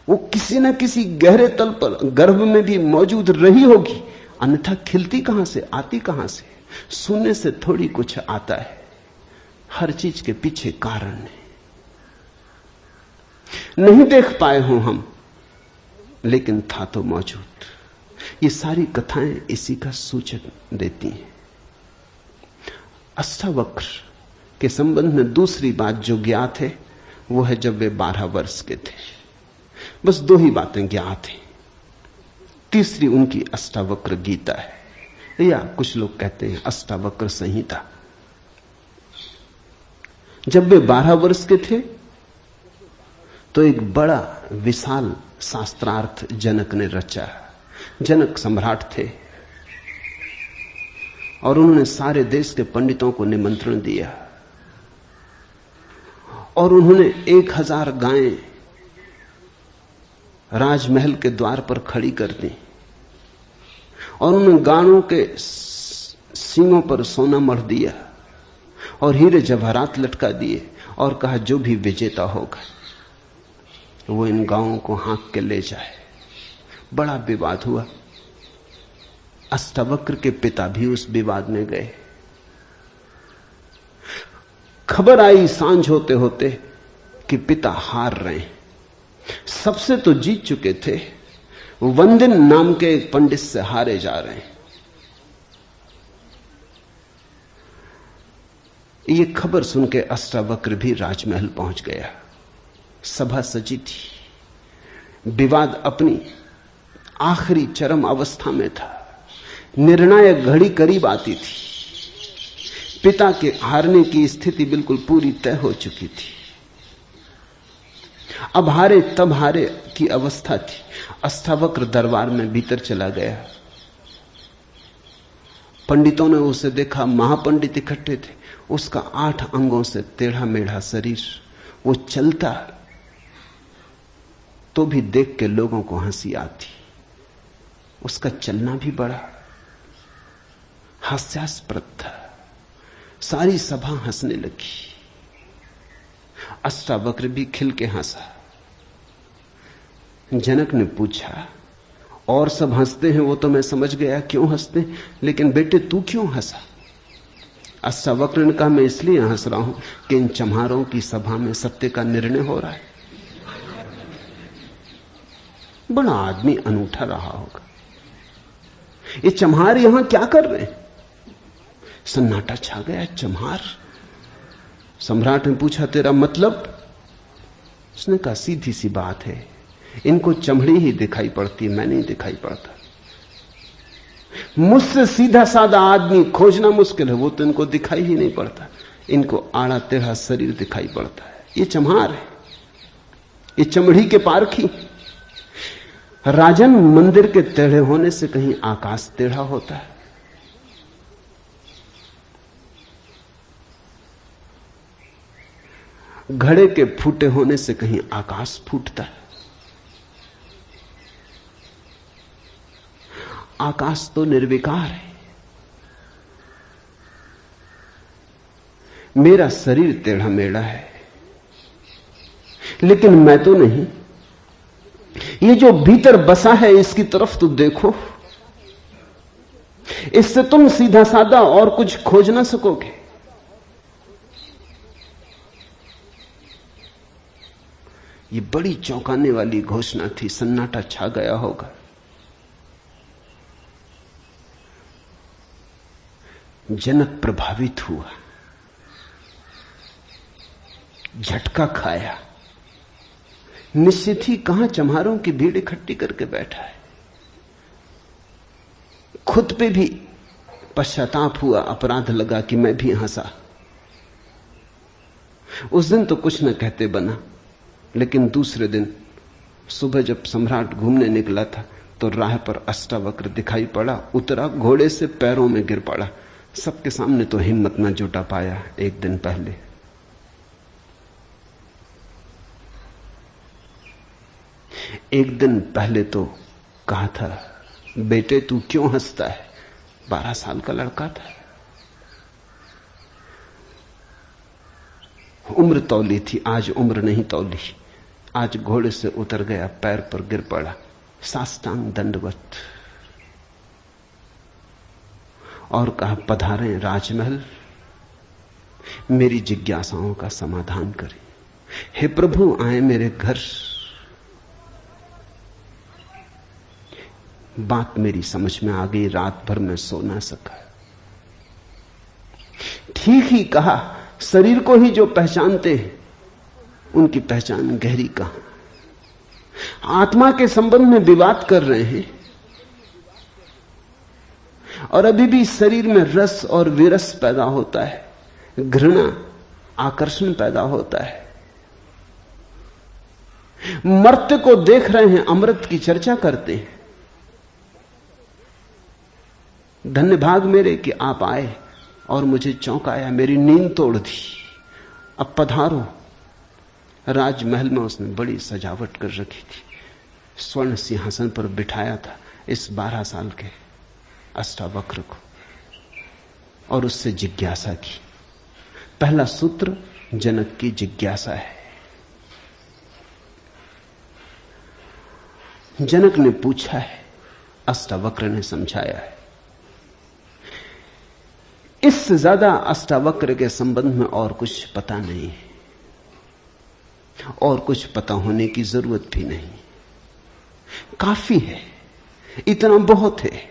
वो किसी न किसी गहरे तल पर गर्भ में भी मौजूद रही होगी, अन्यथा खिलती कहां से, आती कहां से? सुनने से थोड़ी कुछ आता है, हर चीज के पीछे कारण है। नहीं देख पाए हो हम, लेकिन था तो मौजूद। ये सारी कथाएं इसी का सूचक देती हैं। अष्टावक्र के संबंध में दूसरी बात जो ज्ञात है वो है जब वे 12 वर्ष के थे। बस 2 ही बातें ज्ञात हैं। तीसरी उनकी अष्टावक्र गीता है, या कुछ लोग कहते हैं अष्टावक्र संहिता। जब वे 12 वर्ष के थे तो एक बड़ा विशाल शास्त्रार्थ जनक ने रचा। जनक सम्राट थे और उन्होंने सारे देश के पंडितों को निमंत्रण दिया और उन्होंने 1000 गायें राजमहल के द्वार पर खड़ी कर दी और उन्होंने गायों के सींगों पर सोना मढ़ दिया और हीरे जवाहरात लटका दिए और कहा जो भी विजेता होगा वो इन गांवों को हाँक के ले जाए। बड़ा विवाद हुआ। अष्टावक्र के पिता भी उस विवाद में गए। खबर आई सांझ होते होते कि पिता हार रहे हैं। सबसे तो जीत चुके थे, वंदिन नाम के एक पंडित से हारे जा रहे हैं। ये खबर सुन के अष्टावक्र भी राजमहल पहुंच गया। सभा सजी थी। विवाद अपनी आखिरी चरम अवस्था में था। निर्णायक घड़ी करीब आती थी। पिता के हारने की स्थिति बिल्कुल पूरी तय हो चुकी थी। अब हारे तब हारे की अवस्था थी। अष्टावक्र दरबार में भीतर चला गया। पंडितों ने उसे देखा। महापंडित इकट्ठे थे। उसका 8 अंगों से टेढ़ा मेढ़ा शरीर, वो चलता तो भी देख के लोगों को हंसी आती। उसका चलना भी बड़ा हास्यास्पद था। सारी सभा हंसने लगी। अष्टावक्र भी खिल के हंसा। जनक ने पूछा, और सब हंसते हैं वो तो मैं समझ गया क्यों हंसते, लेकिन बेटे तू क्यों हंसा? अष्टावक्र ने कहा, मैं इसलिए हंस रहा हूं कि इन चम्हारों की सभा में सत्य का निर्णय हो रहा है। बड़ा आदमी अनूठा रहा होगा। ये चम्हार यहां क्या कर रहे हैं? सन्नाटा छा गया। चम्हार? सम्राट ने पूछा, तेरा मतलब? उसने कहा, सीधी सी बात है, इनको चमड़ी ही दिखाई पड़ती है, मैं नहीं दिखाई पड़ता। मुझसे सीधा साधा आदमी खोजना मुश्किल है, वो तो इनको दिखाई ही नहीं पड़ता। इनको आड़ा टेढ़ा शरीर दिखाई पड़ता है। ये चम्हार है, ये चमड़ी के पारखी। राजन, मंदिर के टेढ़े होने से कहीं आकाश टेढ़ा होता है? घड़े के फूटे होने से कहीं आकाश फूटता है? आकाश तो निर्विकार है। मेरा शरीर टेढ़ा मेढ़ा है, लेकिन मैं तो नहीं। ये जो भीतर बसा है इसकी तरफ तो देखो। इससे तुम सीधा साधा और कुछ खोज ना सकोगे। ये बड़ी चौंकाने वाली घोषणा थी। सन्नाटा छा गया होगा। जनक प्रभावित हुआ, झटका खाया। निश्चित ही कहां चम्हारों की भीड़ इकट्ठी करके बैठा है। खुद पे भी पश्चाताप हुआ, अपराध लगा कि मैं भी हंसा। उस दिन तो कुछ न कहते बना, लेकिन दूसरे दिन सुबह जब सम्राट घूमने निकला था तो राह पर अष्टावक्र दिखाई पड़ा। उतरा, घोड़े से पैरों में गिर पड़ा। सबके सामने तो हिम्मत न जुटा पाया। एक दिन पहले तो कहा था, बेटे तू क्यों हंसता है? 12 साल का लड़का था। उम्र तौली थी, आज उम्र नहीं तौली। आज घोड़े से उतर गया, पैर पर गिर पड़ा, साष्टांग दंडवत, और कहा, पधारें राजमहल, मेरी जिज्ञासाओं का समाधान करें। हे प्रभु, आए मेरे घर। बात मेरी समझ में आ गई। रात भर मैं सो ना सका। ठीक ही कहा, शरीर को ही जो पहचानते हैं उनकी पहचान गहरी कहां। आत्मा के संबंध में विवाद कर रहे हैं और अभी भी शरीर में रस और विरस पैदा होता है, घृणा, आकर्षण पैदा होता है। मर्त्य को देख रहे हैं, अमृत की चर्चा करते हैं। धन्य भाग मेरे कि आप आए और मुझे चौंकाया, मेरी नींद तोड़ दी। अब पधारो। राजमहल में उसने बड़ी सजावट कर रखी थी। स्वर्ण सिंहासन पर बिठाया था इस 12 साल के अष्टावक्र को और उससे जिज्ञासा की, पहला सूत्र जनक की जिज्ञासा है। जनक ने पूछा है, अष्टावक्र ने समझाया है। इससे ज्यादा अष्टावक्र के संबंध में और कुछ पता नहीं है, और कुछ पता होने की जरूरत भी नहीं। काफी है, इतना बहुत है।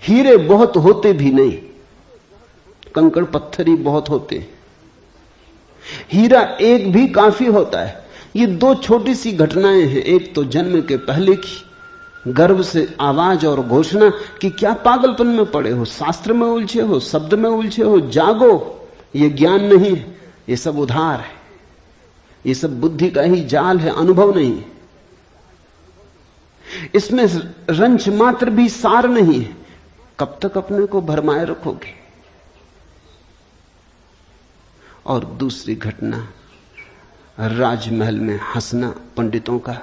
हीरे बहुत होते भी नहीं, कंकड़ पत्थर ही बहुत होते। हीरा एक भी काफी होता है। ये दो छोटी सी घटनाएं हैं। एक तो जन्म के पहले की गर्भ से आवाज और घोषणा कि क्या पागलपन में पड़े हो, शास्त्र में उलझे हो, शब्द में उलझे हो, जागो। ये ज्ञान नहीं है, ये सब उधार है, ये सब बुद्धि का ही जाल है, अनुभव नहीं। इसमें रंच मात्र भी सार नहीं है। कब तक अपने को भरमाए रखोगे? और दूसरी घटना, राजमहल में हंसना पंडितों का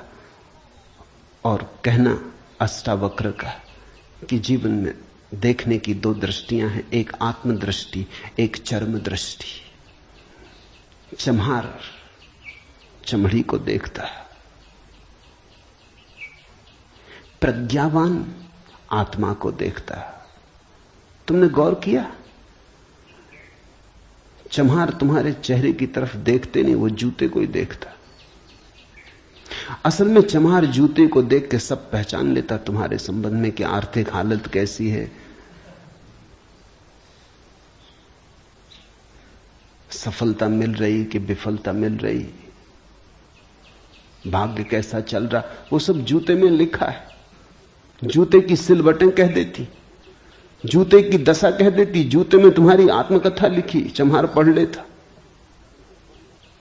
और कहना अष्टावक्र का कि जीवन में देखने की दो दृष्टियां हैं, एक आत्मदृष्टि, एक चर्म दृष्टि। चम्हार चमड़ी को देखता है, प्रज्ञावान आत्मा को देखता है। तुमने गौर किया? चम्हार तुम्हारे चेहरे की तरफ देखते नहीं, वो जूते को ही देखता। असल में चम्हार जूते को देख के सब पहचान लेता तुम्हारे संबंध में कि आर्थिक हालत कैसी है, सफलता मिल रही कि विफलता मिल रही, भाग्य कैसा चल रहा, वो सब जूते में लिखा है। जूते की सिलवटें कह देती, जूते की दशा कह देती, जूते में तुम्हारी आत्मकथा लिखी। चम्हार पढ़ लेता।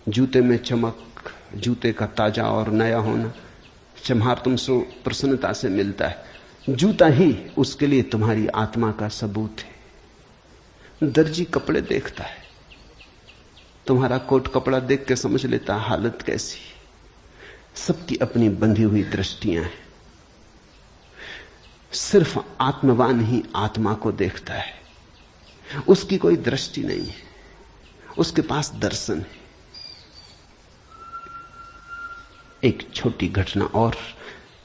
जूते में चमक, जूते का ताजा और नया होना चम्हार तुमसे प्रसन्नता से मिलता है। जूता ही उसके लिए तुम्हारी आत्मा का सबूत है। दर्जी कपड़े देखता है, तुम्हारा कोट कपड़ा देख के समझ लेता हालत कैसी। सबकी अपनी बंधी हुई दृष्टियां हैं। सिर्फ आत्मवान ही आत्मा को देखता है, उसकी कोई दृष्टि नहीं है, उसके पास दर्शन है। एक छोटी घटना और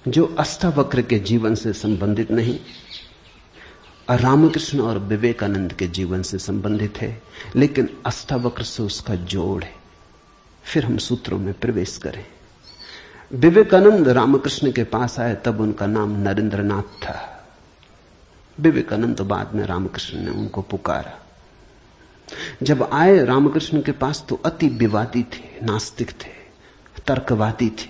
जो अष्टावक्र के जीवन से संबंधित नहीं, रामकृष्ण और विवेकानंद के जीवन से संबंधित है, लेकिन अष्टावक्र से उसका जोड़ है। फिर हम सूत्रों में प्रवेश करें। विवेकानंद रामकृष्ण के पास आए तब उनका नाम नरेंद्रनाथ था। विवेकानंद तो बाद में रामकृष्ण ने उनको पुकारा। जब आए रामकृष्ण के पास तो अति विवादी थे, नास्तिक थे, तर्कवादी थे,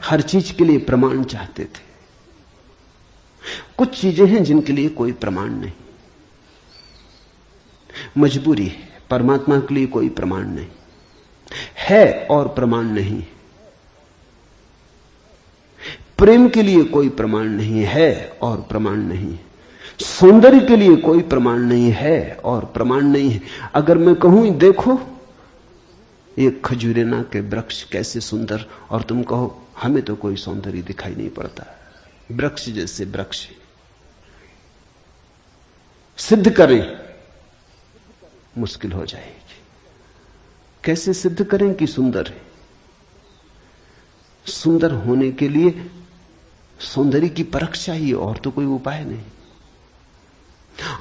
हर चीज के लिए प्रमाण चाहते थे। कुछ चीजें हैं जिनके लिए कोई प्रमाण नहीं, मजबूरी है। परमात्मा के लिए कोई प्रमाण नहीं है और प्रमाण नहीं। प्रेम के लिए कोई प्रमाण नहीं है और प्रमाण नहीं। सौंदर्य के लिए कोई प्रमाण नहीं है और प्रमाण नहीं है। अगर मैं कहूं देखो ये खजूरेना के वृक्ष कैसे सुंदर, और तुम कहो हमें तो कोई सौंदर्य दिखाई नहीं पड़ता, वृक्ष जैसे वृक्ष, सिद्ध करें मुश्किल हो जाएगी। कैसे सिद्ध करें कि सुंदर है? सुंदर होने के लिए सौंदर्य की परख चाहिए और तो कोई उपाय नहीं।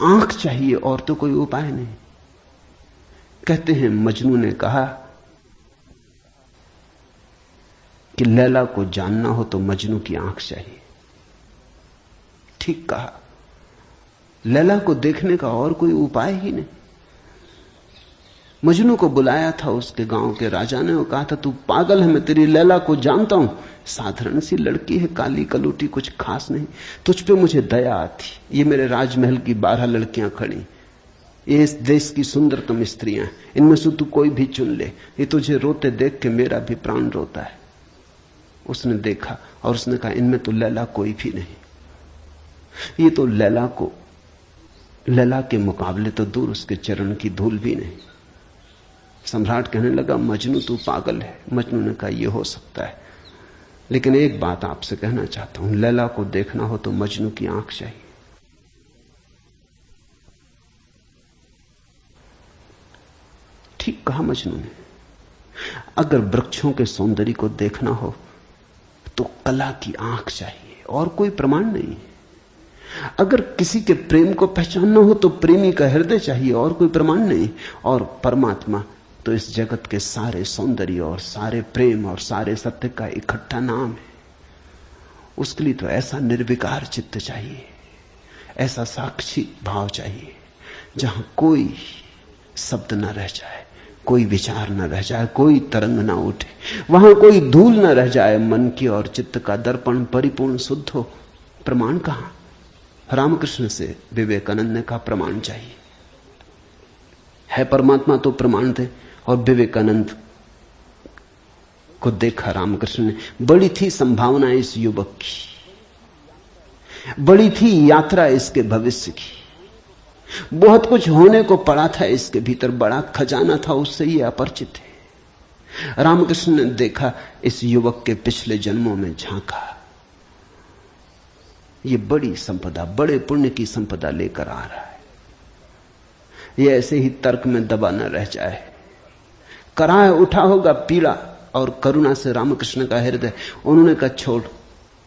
आंख चाहिए और तो कोई उपाय नहीं। कहते हैं मजनू ने कहा कि लैला को जानना हो तो मजनू की आंख चाहिए। ठीक कहा। लैला को देखने का और कोई उपाय ही नहीं। मजनू को बुलाया था उसके गांव के राजा ने और कहा था तू पागल है, मैं तेरी लैला को जानता हूं, साधारण सी लड़की है, काली कलूटी, कुछ खास नहीं, तुझ पे मुझे दया आती। ये मेरे राजमहल की 12 लड़कियां खड़ी, ये इस देश की सुंदरतम स्त्रियां, इनमें से तू कोई भी चुन ले, ये तुझे रोते देख के मेरा भी प्राण रोता है। उसने देखा और उसने कहा इनमें तो लैला कोई भी नहीं। ये तो लैला के मुकाबले तो दूर, उसके चरण की धूल भी नहीं। सम्राट कहने लगा मजनू तू पागल है। मजनू ने कहा यह हो सकता है, लेकिन एक बात आपसे कहना चाहता हूं, लैला को देखना हो तो मजनू की आंख चाहिए। कहा मजनू ने। अगर वृक्षों के सौंदर्य को देखना हो तो कला की आंख चाहिए और कोई प्रमाण नहीं। अगर किसी के प्रेम को पहचानना हो तो प्रेमी का हृदय चाहिए और कोई प्रमाण नहीं। और परमात्मा तो इस जगत के सारे सौंदर्य और सारे प्रेम और सारे सत्य का इकट्ठा नाम है। उसके लिए तो ऐसा निर्विकार चित्त चाहिए, ऐसा साक्षी भाव चाहिए जहां कोई शब्द न रह जाए, कोई विचार न रह जाए, कोई तरंग न उठे, वहां कोई धूल न रह जाए। मन की और चित्त का दर्पण परिपूर्ण शुद्ध हो। प्रमाण कहां? रामकृष्ण से विवेकानंद ने कहा प्रमाण चाहिए। है परमात्मा तो प्रमाण थे। और विवेकानंद को देखा रामकृष्ण ने। बड़ी थी संभावना इस युवक की, बड़ी थी यात्रा इसके भविष्य की, बहुत कुछ होने को पड़ा था इसके भीतर, बड़ा खजाना था, उससे ये अपरिचित है। रामकृष्ण ने देखा, इस युवक के पिछले जन्मों में झांका। ये बड़ी संपदा, बड़े पुण्य की संपदा लेकर आ रहा है। ये ऐसे ही तर्क में दबा न रह जाए। कराह उठा होगा पीड़ा और करुणा से रामकृष्ण का हृदय। उन्होंने कहा छोड़,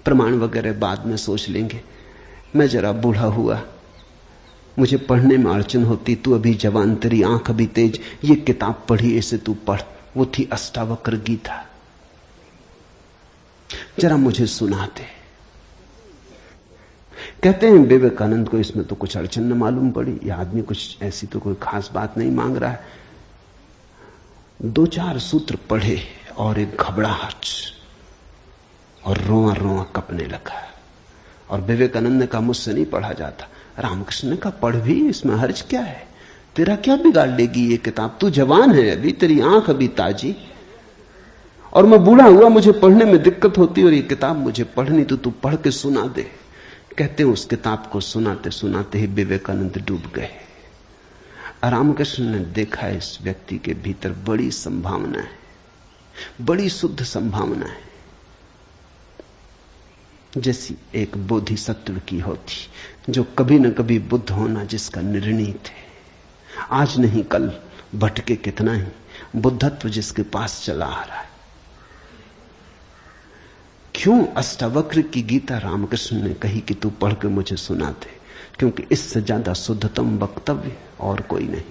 प्रमाण वगैरह बाद में सोच लेंगे। मैं जरा बूढ़ा हुआ, मुझे पढ़ने में अड़चन होती, तू अभी जवान, तेरी आंख अभी तेज, ये किताब पढ़ी, इसे तू पढ़। वो थी अष्टावक्र गीता, जरा मुझे सुनाते। कहते हैं विवेकानंद को इसमें तो कुछ अड़चन न मालूम पड़ी। यह आदमी कुछ ऐसी तो कोई खास बात नहीं मांग रहा है। 2-4 सूत्र पढ़े और एक घबराहट और रोआ रोआ कपने लगा। और विवेकानंद ने कहा मुझसे नहीं पढ़ा जाता। रामकृष्ण ने कहा पढ़ भी, इसमें हर्ज क्या है, तेरा क्या बिगाड़ लेगी ये किताब, तू जवान है अभी, तेरी आंख अभी ताजी, और मैं बूढ़ा हुआ, मुझे पढ़ने में दिक्कत होती, और ये किताब मुझे पढ़नी तो तू पढ़ के सुना दे। कहते हैं उस किताब को सुनाते सुनाते ही विवेकानंद डूब गए। रामकृष्ण ने देखा इस व्यक्ति के भीतर बड़ी संभावना है, बड़ी शुद्ध संभावना है, जैसी एक बोधिसत्व की होती, जो कभी न कभी बुद्ध होना जिसका निर्णीत है। आज नहीं कल भटके कितना ही, बुद्धत्व जिसके पास चला आ रहा है। क्यों अष्टावक्र की गीता रामकृष्ण ने कही कि तू पढ़ के मुझे सुना दे? क्योंकि इससे ज्यादा शुद्धतम वक्तव्य और कोई नहीं।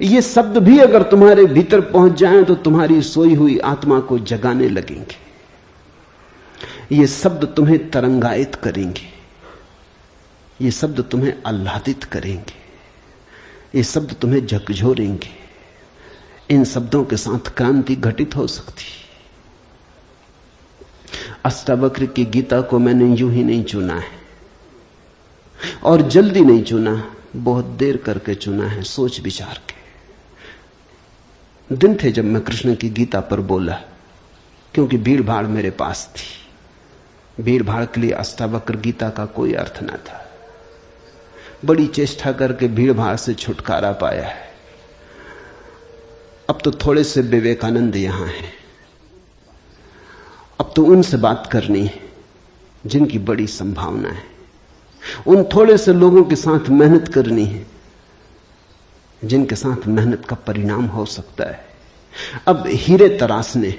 ये शब्द भी अगर तुम्हारे भीतर पहुंच जाएं तो तुम्हारी सोई हुई आत्मा को जगाने लगेंगे। ये शब्द तुम्हें तरंगायित करेंगे, ये शब्द तुम्हें आह्लादित करेंगे, ये शब्द तुम्हें झकझोरेंगे। इन शब्दों के साथ क्रांति घटित हो सकती। अष्टावक्र की गीता को मैंने यूं ही नहीं चुना है और जल्दी नहीं चुना, बहुत देर करके चुना है, सोच विचार के। दिन थे जब मैं कृष्ण की गीता पर बोला, क्योंकि भीड़ भाड़ मेरे पास थी। भीड़ भाड़ के लिए अष्टावक्र गीता का कोई अर्थ न था। बड़ी चेष्टा करके भीड़ भाड़ से छुटकारा पाया है। अब तो थोड़े से विवेकानंद यहां हैं, अब तो उनसे बात करनी है जिनकी बड़ी संभावना है। उन थोड़े से लोगों के साथ मेहनत करनी है जिनके साथ मेहनत का परिणाम हो सकता है। अब हीरे तराशने,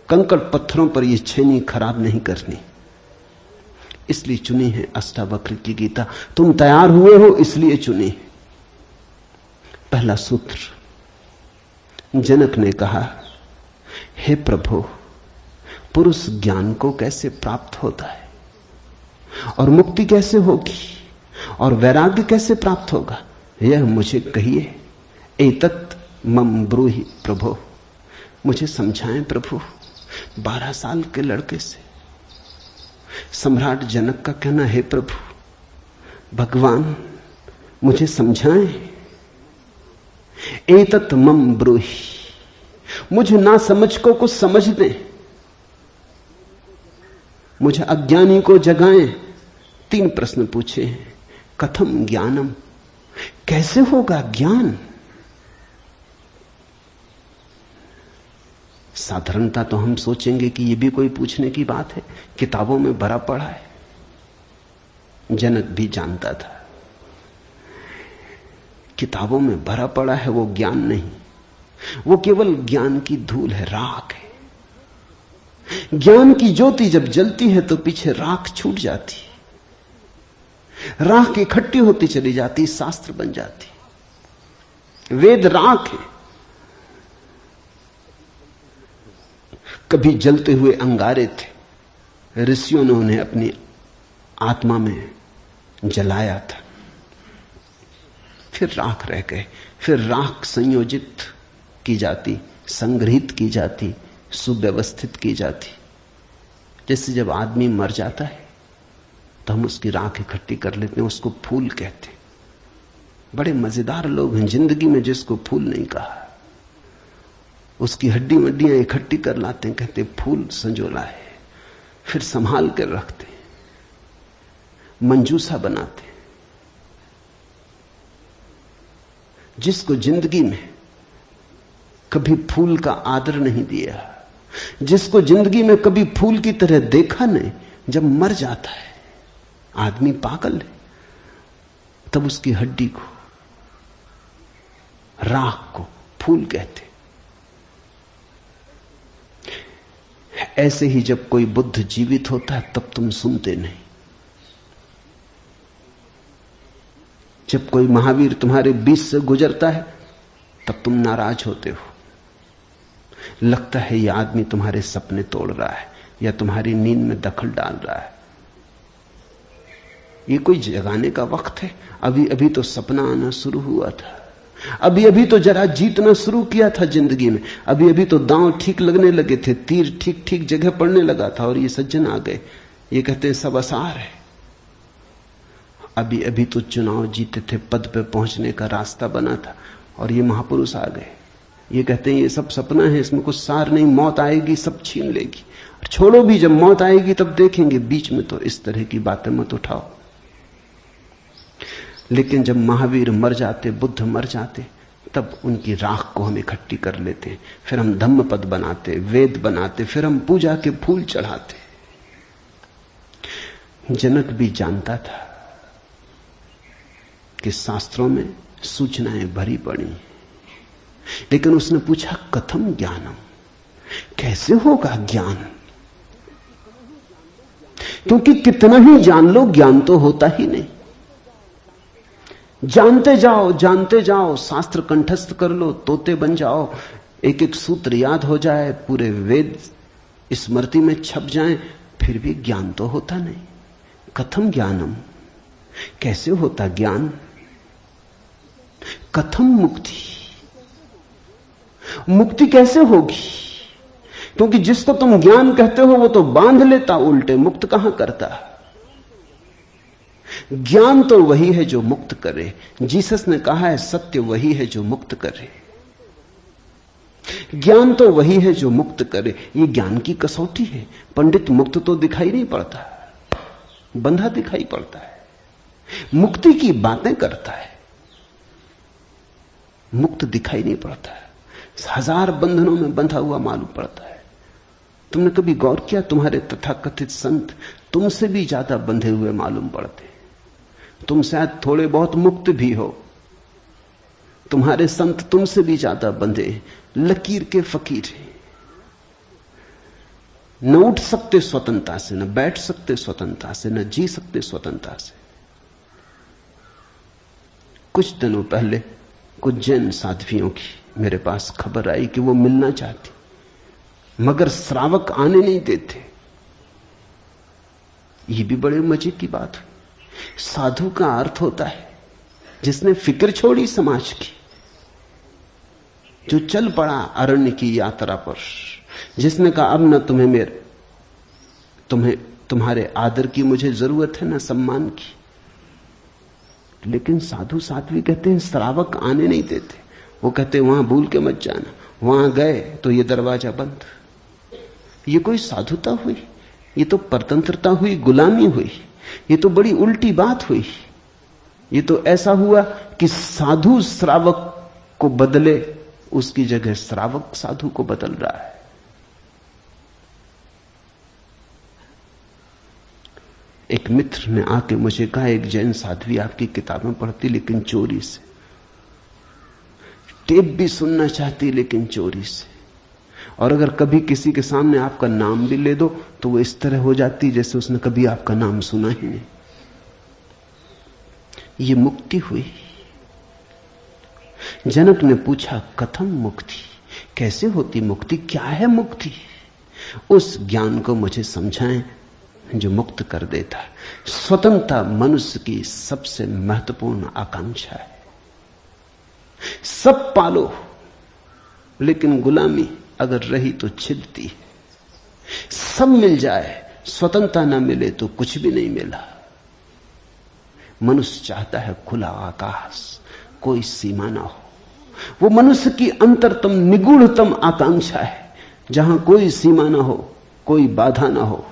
कंकड़ पत्थरों पर यह छेनी खराब नहीं करनी, इसलिए चुनी है अष्टावक्र की गीता। तुम तैयार हुए हो इसलिए चुनी। पहला सूत्र, जनक ने कहा, हे प्रभु, पुरुष ज्ञान को कैसे प्राप्त होता है और मुक्ति कैसे होगी और वैराग्य कैसे प्राप्त होगा, यह मुझे कहिए। एतत् मम ब्रूहि प्रभो, मुझे समझाएं प्रभु। 12 साल के लड़के से सम्राट जनक का कहना, हे प्रभु, भगवान मुझे समझाएं। एतत् मम ब्रूहि, मुझे ना समझ को कुछ समझ दें, मुझे अज्ञानी को जगाएं। 3 प्रश्न पूछे हैं। कथम ज्ञानम, कैसे होगा ज्ञान? साधारणता तो हम सोचेंगे कि यह भी कोई पूछने की बात है, किताबों में भरा पड़ा है। जनक भी जानता था किताबों में भरा पड़ा है वो ज्ञान नहीं, वो केवल ज्ञान की धूल है, राख है। ज्ञान की ज्योति जब जलती है तो पीछे राख छूट जाती है, राख इकट्ठी होती चली जाती, शास्त्र बन जाती। वेद राख है। कभी जलते हुए अंगारे थे, ऋषियों ने उन्हें अपनी आत्मा में जलाया था, फिर राख रह गए। फिर राख संयोजित की जाती, संग्रहित की जाती, सुव्यवस्थित की जाती। जैसे जब आदमी मर जाता है तो हम उसकी राख इकट्ठी कर लेते हैं, उसको फूल कहते हैं। बड़े मजेदार लोग हैं जिंदगी में जिसको फूल नहीं कहा। उसकी हड्डी वड्डियां इकट्ठी कर लाते हैं, कहते फूल संजोला है, फिर संभाल कर रखते, मंजूसा बनाते। जिसको जिंदगी में कभी फूल का आदर नहीं दिया, जिसको जिंदगी में कभी फूल की तरह देखा नहीं, जब मर जाता है आदमी पागल है, तब उसकी हड्डी को, राख को फूल कहते। ऐसे ही जब कोई बुद्ध जीवित होता है तब तुम सुनते नहीं। जब कोई महावीर तुम्हारे बीच से गुजरता है तब तुम नाराज होते हो। लगता है यह आदमी तुम्हारे सपने तोड़ रहा है या तुम्हारी नींद में दखल डाल रहा है। ये कोई जगाने का वक्त है? अभी अभी तो सपना आना शुरू हुआ था, अभी अभी तो जरा जीतना शुरू किया था जिंदगी में, अभी अभी तो दांव ठीक लगने लगे थे, तीर ठीक ठीक जगह पड़ने लगा था, और ये सज्जन आ गए, ये कहते हैं सब आसार है। अभी अभी तो चुनाव जीते थे, पद पे पहुंचने का रास्ता बना था, और ये महापुरुष आ गए, ये कहते हैं ये सब सपना है, इसमें कुछ सार नहीं, मौत आएगी सब छीन लेगी। छोड़ो भी, जब मौत आएगी तब देखेंगे, बीच में तो इस तरह की बातें मत उठाओ। लेकिन जब महावीर मर जाते, बुद्ध मर जाते, तब उनकी राख को हम इकट्ठी कर लेते हैं, फिर हम धम्म पद बनाते, वेद बनाते, फिर हम पूजा के फूल चढ़ाते। जनक भी जानता था कि शास्त्रों में सूचनाएं भरी पड़ी, लेकिन उसने पूछा कथम ज्ञानम, कैसे होगा ज्ञान? क्योंकि कितना ही जान लो ज्ञान तो होता ही नहीं। जानते जाओ, शास्त्र कंठस्थ कर लो, तोते बन जाओ, एक एक सूत्र याद हो जाए, पूरे वेद स्मृति में छप जाएं, फिर भी ज्ञान तो होता नहीं। कथम ज्ञानम, कैसे होता ज्ञान? कथम मुक्ति, मुक्ति कैसे होगी? क्योंकि जिसको तुम ज्ञान कहते हो वो तो बांध लेता उल्टे, मुक्त कहां करता। ज्ञान तो वही है जो मुक्त करे। जीसस ने कहा है सत्य वही है जो मुक्त करे, ज्ञान तो वही है जो मुक्त करे। ये ज्ञान की कसौटी है। पंडित मुक्त तो दिखाई नहीं पड़ता, बंधा दिखाई पड़ता है, मुक्ति की बातें करता है, मुक्त दिखाई नहीं पड़ता है, हजार बंधनों में बंधा हुआ मालूम पड़ता है। तुमने कभी गौर किया, तुम्हारे तथाकथित संत तुमसे भी ज्यादा बंधे हुए मालूम पड़ते। तुम शायद थोड़े बहुत मुक्त भी हो, तुम्हारे संत तुमसे भी ज्यादा बंधे, लकीर के फकीर हैं। न उठ सकते स्वतंत्रता से, न बैठ सकते स्वतंत्रता से, न जी सकते स्वतंत्रता से। कुछ दिनों पहले कुछ जैन साध्वियों की मेरे पास खबर आई कि वो मिलना चाहती, मगर श्रावक आने नहीं देते। ये भी बड़े मजे की बात है। साधु का अर्थ होता है जिसने फिक्र छोड़ी समाज की, जो चल पड़ा अरण्य की यात्रा पर, जिसने कहा अब न तुम्हारे आदर की मुझे जरूरत है, न सम्मान की। लेकिन साधु साध्वी कहते हैं श्रावक आने नहीं देते। वो कहते हैं वहां भूल के मत जाना, वहां गए तो ये दरवाजा बंद। ये कोई साधुता हुई? ये तो परतंत्रता हुई, गुलामी हुई। ये तो बड़ी उल्टी बात हुई। ये तो ऐसा हुआ कि साधु श्रावक को बदले, उसकी जगह श्रावक साधु को बदल रहा है। एक मित्र ने आके मुझे कहा, एक जैन साध्वी आपकी किताबें पढ़ती लेकिन चोरी से। टेप भी सुनना चाहती लेकिन चोरी से। और अगर कभी किसी के सामने आपका नाम भी ले दो तो वो इस तरह हो जाती जैसे उसने कभी आपका नाम सुना ही नहीं। ये मुक्ति हुई। जनक ने पूछा कथम मुक्ति, कैसे होती मुक्ति, क्या है मुक्ति? उस ज्ञान को मुझे समझाएं जो मुक्त कर देता है। स्वतंत्रता मनुष्य की सबसे महत्वपूर्ण आकांक्षा है। सब पालो लेकिन गुलामी अगर रही तो छिदती है। सब मिल जाए, स्वतंत्रता ना मिले तो कुछ भी नहीं मिला। मनुष्य चाहता है खुला आकाश, कोई सीमा ना हो। वो मनुष्य की अंतरतम निगूढ़तम आकांक्षा है, जहां कोई सीमा ना हो, कोई बाधा ना हो।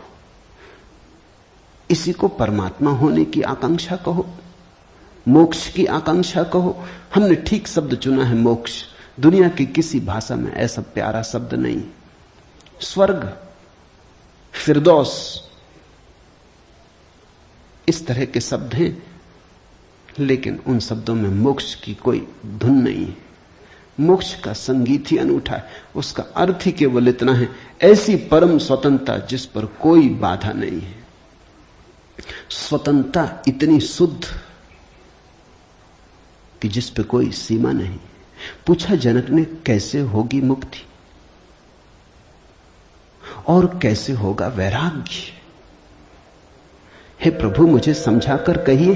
इसी को परमात्मा होने की आकांक्षा कहो, मोक्ष की आकांक्षा कहो। हमने ठीक शब्द चुना है, मोक्ष। दुनिया की किसी भाषा में ऐसा प्यारा शब्द नहीं। स्वर्ग, फिरदौस, इस तरह के शब्द हैं, लेकिन उन शब्दों में मोक्ष की कोई धुन नहीं है। मोक्ष का संगीत ही अनूठा है। उसका अर्थ ही केवल इतना है, ऐसी परम स्वतंत्रता जिस पर कोई बाधा नहीं है। स्वतंत्रता इतनी शुद्ध कि जिस पे कोई सीमा नहीं। पूछा जनक ने कैसे होगी मुक्ति और कैसे होगा वैराग्य? हे प्रभु मुझे समझाकर कहिए।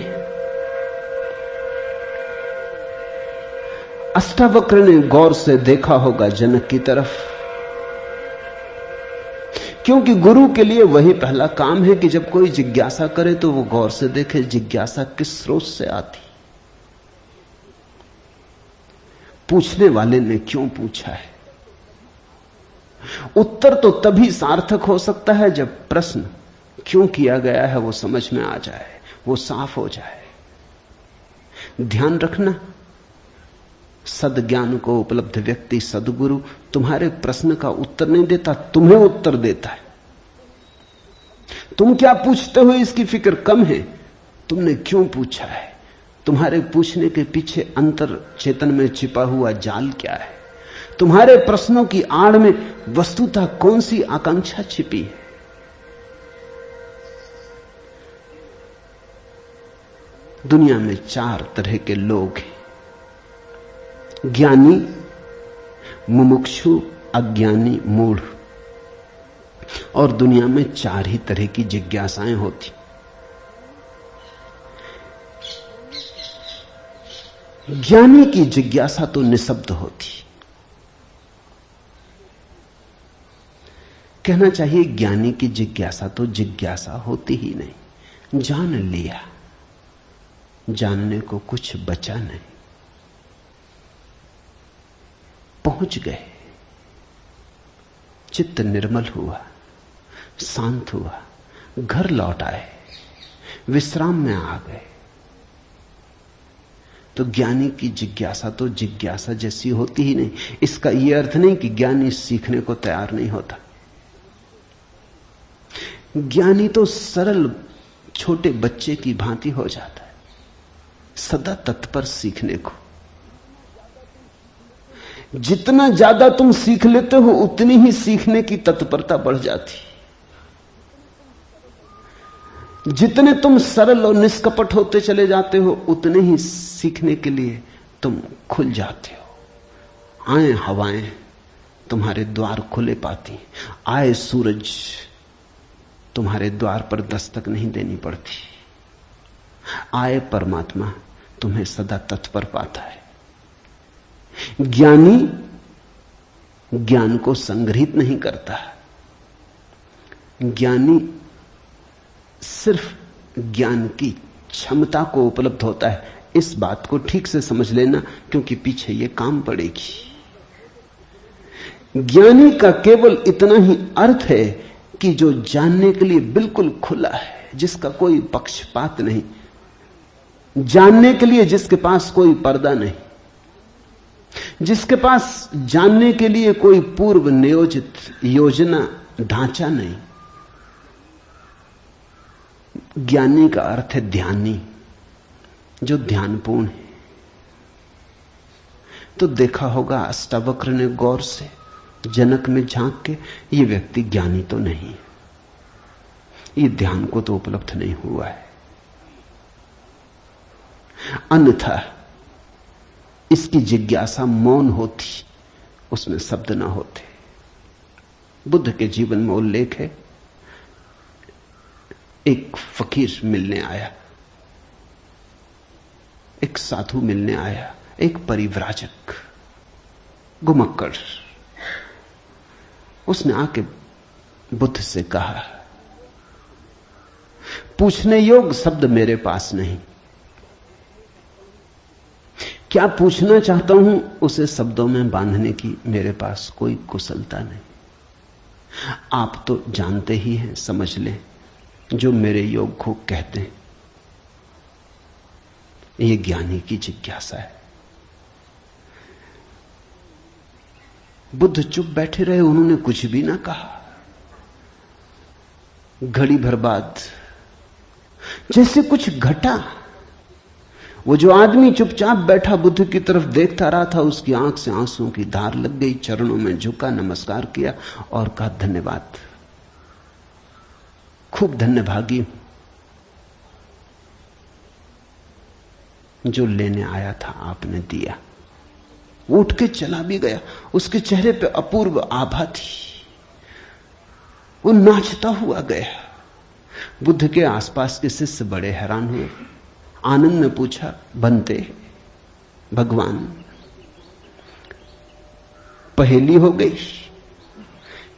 अष्टावक्र ने गौर से देखा होगा जनक की तरफ, क्योंकि गुरु के लिए वही पहला काम है कि जब कोई जिज्ञासा करे तो वो गौर से देखे जिज्ञासा किस स्रोत से आती, पूछने वाले ने क्यों पूछा है। उत्तर तो तभी सार्थक हो सकता है जब प्रश्न क्यों किया गया है वो समझ में आ जाए, वो साफ हो जाए। ध्यान रखना, सद्ज्ञान को उपलब्ध व्यक्ति, सद्गुरु तुम्हारे प्रश्न का उत्तर नहीं देता, तुम्हें उत्तर देता है। तुम क्या पूछते हो इसकी फिक्र कम है, तुमने क्यों पूछा है, तुम्हारे पूछने के पीछे अंतर चेतन में छिपा हुआ जाल क्या है, तुम्हारे प्रश्नों की आड़ में वस्तुतः कौन सी आकांक्षा छिपी है। दुनिया में 4 तरह के लोग हैं, ज्ञानी, मुमुक्षु, अज्ञानी, मूढ़। और दुनिया में 4 ही तरह की जिज्ञासाएं होती। ज्ञानी की जिज्ञासा तो निशब्द होती, कहना चाहिए ज्ञानी की जिज्ञासा तो जिज्ञासा होती ही नहीं। जान लिया, जानने को कुछ बचा नहीं, पहुंच गए, चित्त निर्मल हुआ, शांत हुआ, घर लौट आए, विश्राम में आ गए। तो ज्ञानी की जिज्ञासा तो जिज्ञासा जैसी होती ही नहीं। इसका यह अर्थ नहीं कि ज्ञानी सीखने को तैयार नहीं होता। ज्ञानी तो सरल छोटे बच्चे की भांति हो जाता है, सदा तत्पर सीखने को। जितना ज्यादा तुम सीख लेते हो उतनी ही सीखने की तत्परता बढ़ जाती। जितने तुम सरल और निष्कपट होते चले जाते हो उतने ही सीखने के लिए तुम खुल जाते हो। आए हवाएं तुम्हारे द्वार खुले पाती, आए सूरज तुम्हारे द्वार पर दस्तक नहीं देनी पड़ती, आए परमात्मा तुम्हें सदा तत्पर पाता है। ज्ञानी ज्ञान को संग्रहित नहीं करता, ज्ञानी सिर्फ ज्ञान की क्षमता को उपलब्ध होता है। इस बात को ठीक से समझ लेना, क्योंकि पीछे यह काम पड़ेगी। ज्ञानी का केवल इतना ही अर्थ है कि जो जानने के लिए बिल्कुल खुला है, जिसका कोई पक्षपात नहीं, जानने के लिए जिसके पास कोई पर्दा नहीं, जिसके पास जानने के लिए कोई पूर्व नियोजित योजना ढांचा नहीं। ज्ञानी का अर्थ है ध्यानी, जो ध्यानपूर्ण है। तो देखा होगा अष्टावक्र ने गौर से जनक में झांक के, ये व्यक्ति ज्ञानी तो नहीं, ये ध्यान को तो उपलब्ध नहीं हुआ है, अन्यथा इसकी जिज्ञासा मौन होती, उसमें शब्द ना होते। बुद्ध के जीवन में उल्लेख है, एक फकीर मिलने आया, एक साधु मिलने आया, एक परिव्राजक घुमक्कड़। उसने आके बुद्ध से कहा, पूछने योग्य शब्द मेरे पास नहीं, क्या पूछना चाहता हूं उसे शब्दों में बांधने की मेरे पास कोई कुशलता नहीं। आप तो जानते ही हैं, समझ लें, जो मेरे योग को कहते हैं, ये ज्ञानी की जिज्ञासा है। बुद्ध चुप बैठे रहे, उन्होंने कुछ भी ना कहा। घड़ी भर बाद जैसे कुछ घटा, वो जो आदमी चुपचाप बैठा बुद्ध की तरफ देखता रहा था, उसकी आंख से आंसुओं की धार लग गई, चरणों में झुका, नमस्कार किया और कहा, धन्यवाद, खूब धन्यभागी हूं, जो लेने आया था आपने दिया। वो उठ के चला भी गया, उसके चेहरे पे अपूर्व आभा थी, वो नाचता हुआ गया। बुद्ध के आसपास के शिष्य बड़े हैरान हुए। आनंद ने पूछा, बनते भगवान, पहेली हो गई।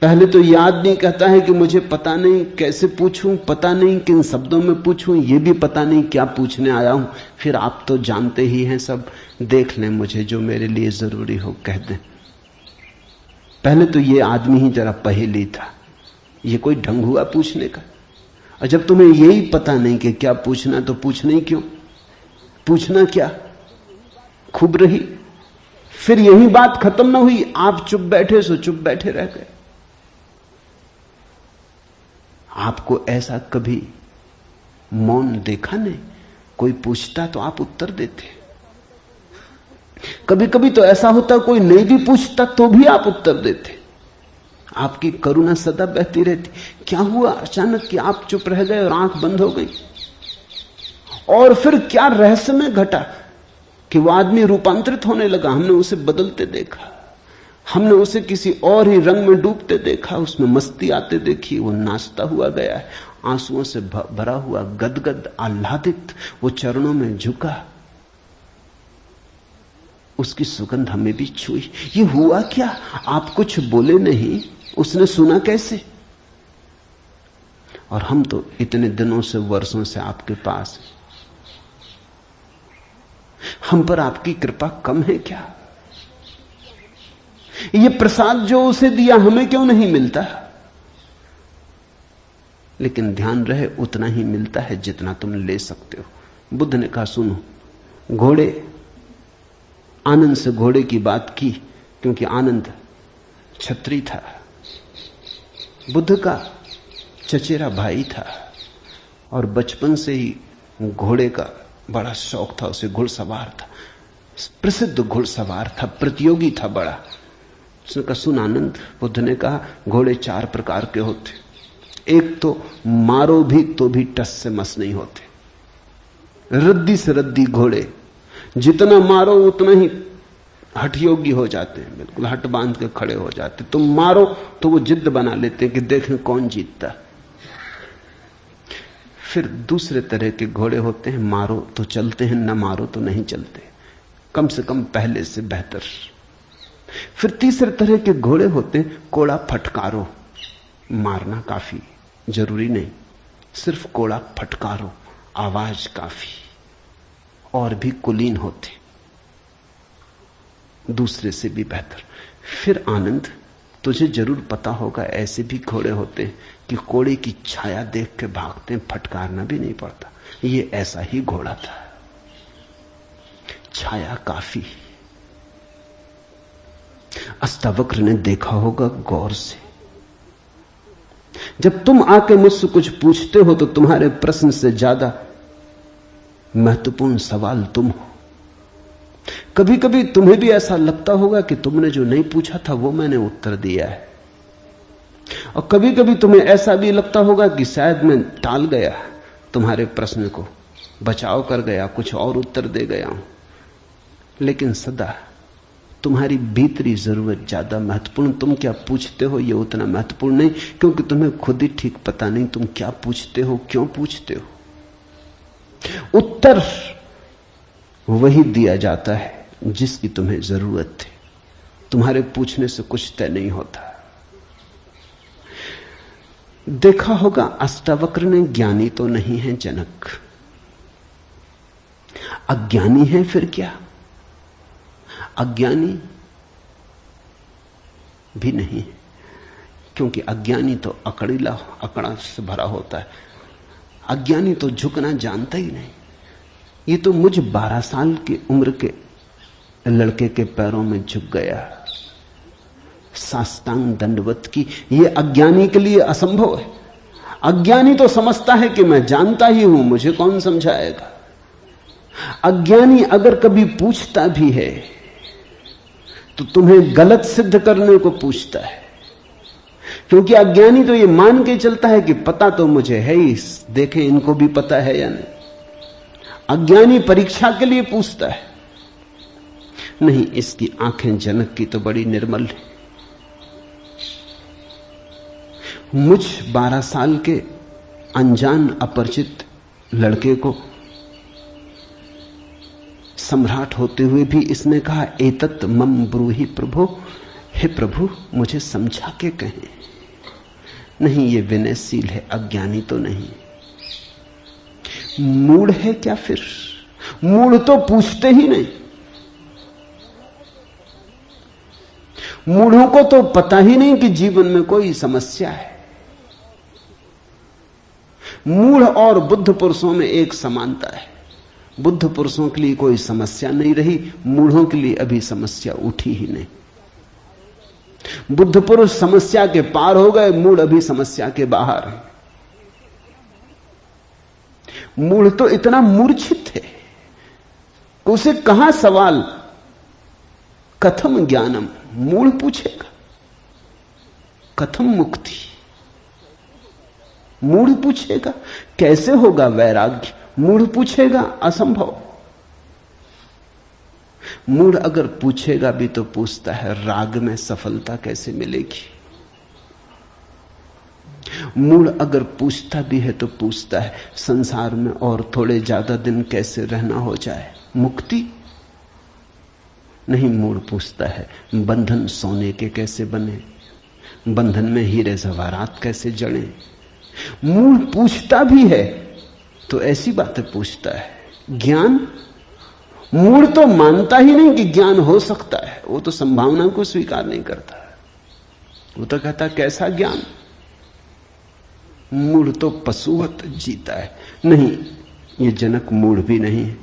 पहले तो याद नहीं, कहता है कि मुझे पता नहीं कैसे पूछूं, पता नहीं किन शब्दों में पूछूं, ये भी पता नहीं क्या पूछने आया हूं। फिर आप तो जानते ही हैं सब, देख लें, मुझे जो मेरे लिए जरूरी हो कह दें। पहले तो ये आदमी ही जरा पहेली था, ये कोई ढंग हुआ पूछने का? और जब तुम्हें यही पता नहीं कि क्या पूछना, तो पूछना ही क्यों? पूछना क्या? खूब रही। फिर यही बात खत्म ना हुई, आप चुप बैठे सो चुप बैठे रह गए। आपको ऐसा कभी मौन देखा नहीं? कोई पूछता तो आप उत्तर देते। कभी कभी तो ऐसा होता कोई नहीं भी पूछता तो भी आप उत्तर देते। आपकी करुणा सदा बहती रहती। क्या हुआ अचानक कि आप चुप रह गए और आंख बंद हो गई? और फिर क्या रहस्यमय घटा कि वो आदमी रूपांतरित होने लगा। हमने उसे बदलते देखा, हमने उसे किसी और ही रंग में डूबते देखा, उसमें मस्ती आते देखी। वो नाचता हुआ गया है, आंसुओं से भरा हुआ, गदगद आह्लादित, वो चरणों में झुका, उसकी सुगंध हमें भी छुई। ये हुआ क्या? आप कुछ बोले नहीं, उसने सुना कैसे? और हम तो इतने दिनों से, वर्षों से आपके पास, हम पर आपकी कृपा कम है क्या? ये प्रसाद जो उसे दिया हमें क्यों नहीं मिलता? लेकिन ध्यान रहे, उतना ही मिलता है जितना तुम ले सकते हो। बुद्ध ने कहा, सुनो, घोड़े, आनंद से घोड़े की बात की क्योंकि आनंद छत्री था, बुद्ध का चचेरा भाई था और बचपन से ही घोड़े का बड़ा शौक था। उसे घुड़सवार था, प्रसिद्ध घुड़सवार था, प्रतियोगी था बड़ा। उसने कहा, सुन आनंद, बुद्ध ने कहा, घोड़े 4 प्रकार के होते। एक तो मारो भी तो भी टस से मस नहीं होते, रद्दी से रद्दी घोड़े, जितना मारो उतना ही हठ योगी हो जाते हैं, बिल्कुल हट बांध के खड़े हो जाते। तुम मारो तो वो जिद बना लेते हैं कि देखें कौन जीतता। फिर दूसरे तरह के घोड़े होते हैं, मारो तो चलते हैं, न मारो तो नहीं चलते, कम से कम पहले से बेहतर। फिर तीसरे तरह के घोड़े होते हैं, कोड़ा फटकारो, मारना काफी जरूरी नहीं, सिर्फ कोड़ा फटकारो, आवाज काफी, और भी कुलीन होते, दूसरे से भी बेहतर। फिर आनंद, तुझे जरूर पता होगा, ऐसे भी घोड़े होते हैं कि कोड़े की छाया देख के भागते हैं, फटकारना भी नहीं पड़ता। ये ऐसा ही घोड़ा था, छाया काफी। अष्टावक्र ने देखा होगा गौर से। जब तुम आके मुझसे कुछ पूछते हो तो तुम्हारे प्रश्न से ज्यादा महत्वपूर्ण सवाल तुम हो। कभी कभी तुम्हें भी ऐसा लगता होगा कि तुमने जो नहीं पूछा था वो मैंने उत्तर दिया है, और कभी कभी तुम्हें ऐसा भी लगता होगा कि शायद मैं टाल गया तुम्हारे प्रश्न को, बचाव कर गया, कुछ और उत्तर दे गया हूं। लेकिन सदा तुम्हारी भीतरी जरूरत ज्यादा महत्वपूर्ण। तुम क्या पूछते हो ये उतना महत्वपूर्ण नहीं, क्योंकि तुम्हें खुद ही ठीक पता नहीं तुम क्या पूछते हो, क्यों पूछते हो। उत्तर वही दिया जाता है जिसकी तुम्हें जरूरत है। तुम्हारे पूछने से कुछ तय नहीं होता। देखा होगा अष्टावक्र ने ज्ञानी तो नहीं है जनक, अज्ञानी है फिर क्या? अज्ञानी भी नहीं है, क्योंकि अज्ञानी तो अकड़ा से भरा होता है। अज्ञानी तो झुकना जानता ही नहीं। ये तो मुझ 12 साल की उम्र के लड़के के पैरों में झुक गया, साष्टांग दंडवत की। ये अज्ञानी के लिए असंभव है। अज्ञानी तो समझता है कि मैं जानता ही हूं, मुझे कौन समझाएगा। अज्ञानी अगर कभी पूछता भी है तो तुम्हें गलत सिद्ध करने को पूछता है, क्योंकि अज्ञानी तो ये मान के चलता है कि पता तो मुझे है ही, देखें इनको भी पता है या नहीं। अज्ञानी परीक्षा के लिए पूछता है। नहीं, इसकी आंखें जनक की तो बड़ी निर्मल है। मुझ 12 साल के अनजान अपरिचित लड़के को सम्राट होते हुए भी इसने कहा, एतत् मम ब्रूहि प्रभो, हे प्रभु मुझे समझा के कहें। नहीं, ये विनयशील है, अज्ञानी तो नहीं। मूढ़ है क्या फिर? मूढ़ तो पूछते ही नहीं। मूढ़ों को तो पता ही नहीं कि जीवन में कोई समस्या है। मूढ़ और बुद्ध पुरुषों में एक समानता है। बुद्ध पुरुषों के लिए कोई समस्या नहीं रही, मूढ़ों के लिए अभी समस्या उठी ही नहीं। बुद्ध पुरुष समस्या के पार हो गए, मूढ़ अभी समस्या के बाहर है। मूढ़ तो इतना मूर्छित है कि उसे कहां सवाल कथम ज्ञानम, मूढ़ पूछेगा कथम मुक्ति, मूढ़ पूछेगा कैसे होगा वैराग्य, मूढ़ पूछेगा असंभव। मूढ़ अगर पूछेगा भी तो पूछता है राग में सफलता कैसे मिलेगी। मूढ़ अगर पूछता भी है तो पूछता है संसार में और थोड़े ज्यादा दिन कैसे रहना हो जाए, मुक्ति नहीं। मूढ़ पूछता है बंधन सोने के कैसे बने, बंधन में हीरे जवाहरात कैसे जड़े। मूढ़ पूछता भी है तो ऐसी बातें पूछता है। ज्ञान, मूढ़ तो मानता ही नहीं कि ज्ञान हो सकता है, वो तो संभावना को स्वीकार नहीं करता। वो तो कहता कैसा ज्ञान। मूढ़ तो पशुवत जीता है। नहीं, ये जनक मूढ़ भी नहीं है,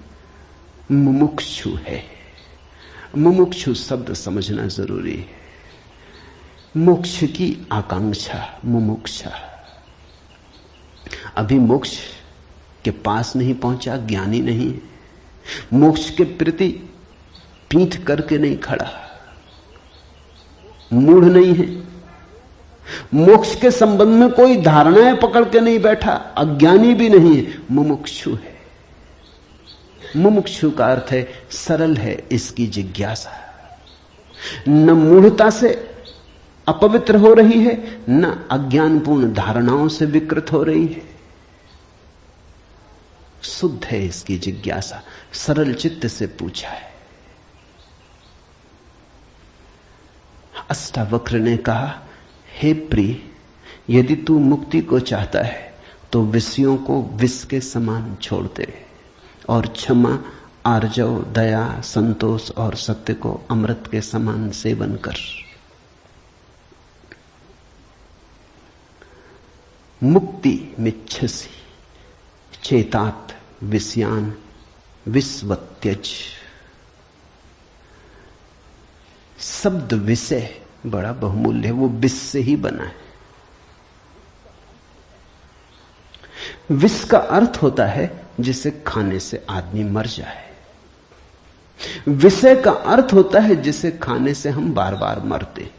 मुमुक्षु है। मुमुक्षु शब्द समझना जरूरी है। मोक्ष की आकांक्षा, मुमुक्षा। अभी मोक्ष के पास नहीं पहुंचा, ज्ञानी नहीं है। मोक्ष के प्रति पीठ करके नहीं खड़ा, मूढ़ नहीं है। मोक्ष के संबंध में कोई धारणाएं पकड़ के नहीं बैठा, अज्ञानी भी नहीं है, मुमुक्षु है। मुमुक्षु का अर्थ है सरल है इसकी जिज्ञासा। न मूढ़ता से अपवित्र हो रही है, न अज्ञानपूर्ण धारणाओं से विकृत हो रही है। शुद्ध है इसकी जिज्ञासा, सरल चित्त से पूछा है। अष्टावक्र ने कहा, हे प्रिय, यदि तू मुक्ति को चाहता है तो विषयों को विष के समान छोड़ दे और क्षमा, आर्जव, दया, संतोष और सत्य को अमृत के समान सेवन कर। मुक्ति मिच्छसि चेतात विषयान विस्वत्यज। शब्द विषय बड़ा बहुमूल्य है, वो विष से ही बना है। विष का अर्थ होता है जिसे खाने से आदमी मर जाए। विषय का अर्थ होता है जिसे खाने से हम बार बार मरते,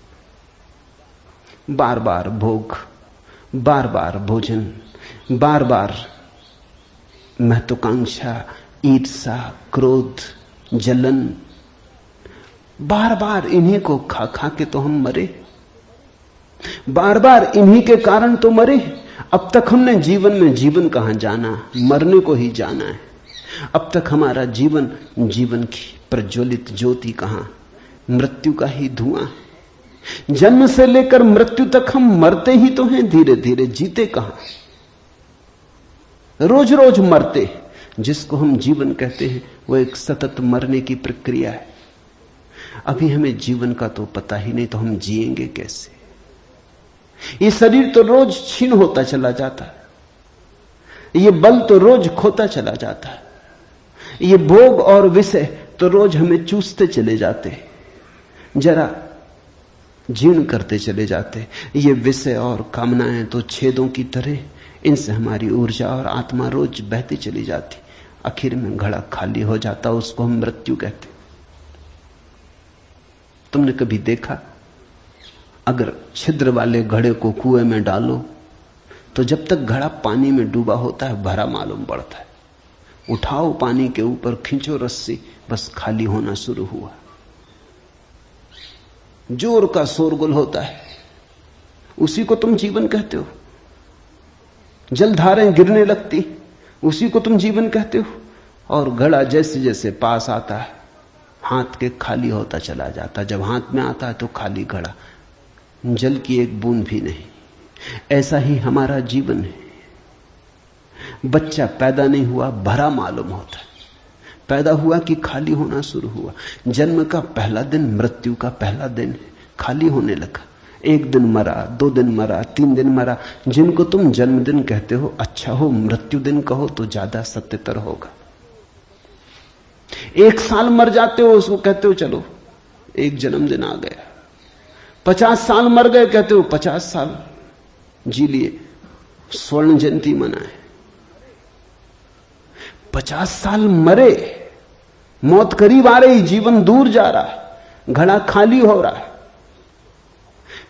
बार बार भोग, बार बार भोजन, बार बार महत्वाकांक्षा, ईर्ष्या, क्रोध, जलन, बार बार इन्हीं को खा खा के तो हम मरे, बार बार इन्हीं के कारण तो मरे। अब तक हमने जीवन में जीवन कहां जाना, मरने को ही जाना है। अब तक हमारा जीवन, जीवन की प्रज्वलित ज्योति कहां, मृत्यु का ही धुआं है। जन्म से लेकर मृत्यु तक हम मरते ही तो हैं, धीरे धीरे, जीते कहां, रोज रोज मरते। जिसको हम जीवन कहते हैं वो एक सतत मरने की प्रक्रिया है। अभी हमें जीवन का तो पता ही नहीं, तो हम जिएंगे कैसे? ये शरीर तो रोज क्षीण होता चला जाता है, ये बल तो रोज खोता चला जाता है, ये भोग और विषय तो रोज हमें चूसते चले जाते, जरा जीर्ण करते चले जाते। ये विषय और कामनाएं तो छेदों की तरह, इनसे हमारी ऊर्जा और आत्मा रोज बहती चली जाती, आखिर में घड़ा खाली हो जाता, उसको हम मृत्यु कहते। तुमने कभी देखा, अगर छिद्र वाले घड़े को कुएं में डालो तो जब तक घड़ा पानी में डूबा होता है भरा मालूम पड़ता है। उठाओ पानी के ऊपर, खींचो रस्सी, बस खाली होना शुरू हुआ। जोर का शोरगुल होता है, उसी को तुम जीवन कहते हो। जलधारें गिरने लगती, उसी को तुम जीवन कहते हो। और घड़ा जैसे जैसे पास आता है, हाथ के खाली होता चला जाता। जब हाथ में आता है तो खाली घड़ा, जल की एक बूंद भी नहीं। ऐसा ही हमारा जीवन है। बच्चा पैदा नहीं हुआ, भरा मालूम होता है। पैदा हुआ कि खाली होना शुरू हुआ। जन्म का पहला दिन मृत्यु का पहला दिन है, खाली होने लगा। एक दिन मरा, 2 दिन मरा, 3 दिन मरा। जिनको तुम जन्मदिन कहते हो अच्छा हो, मृत्यु दिन कहो तो ज्यादा सत्यतर होगा। 1 साल मर जाते हो, उसको कहते हो चलो एक जन्मदिन आ गया। 50 साल मर गए, कहते हो 50 साल जी लिए, स्वर्ण जयंती मनाए। 50 साल मरे, मौत करीब आ रही, जीवन दूर जा रहा है, घड़ा खाली हो रहा है।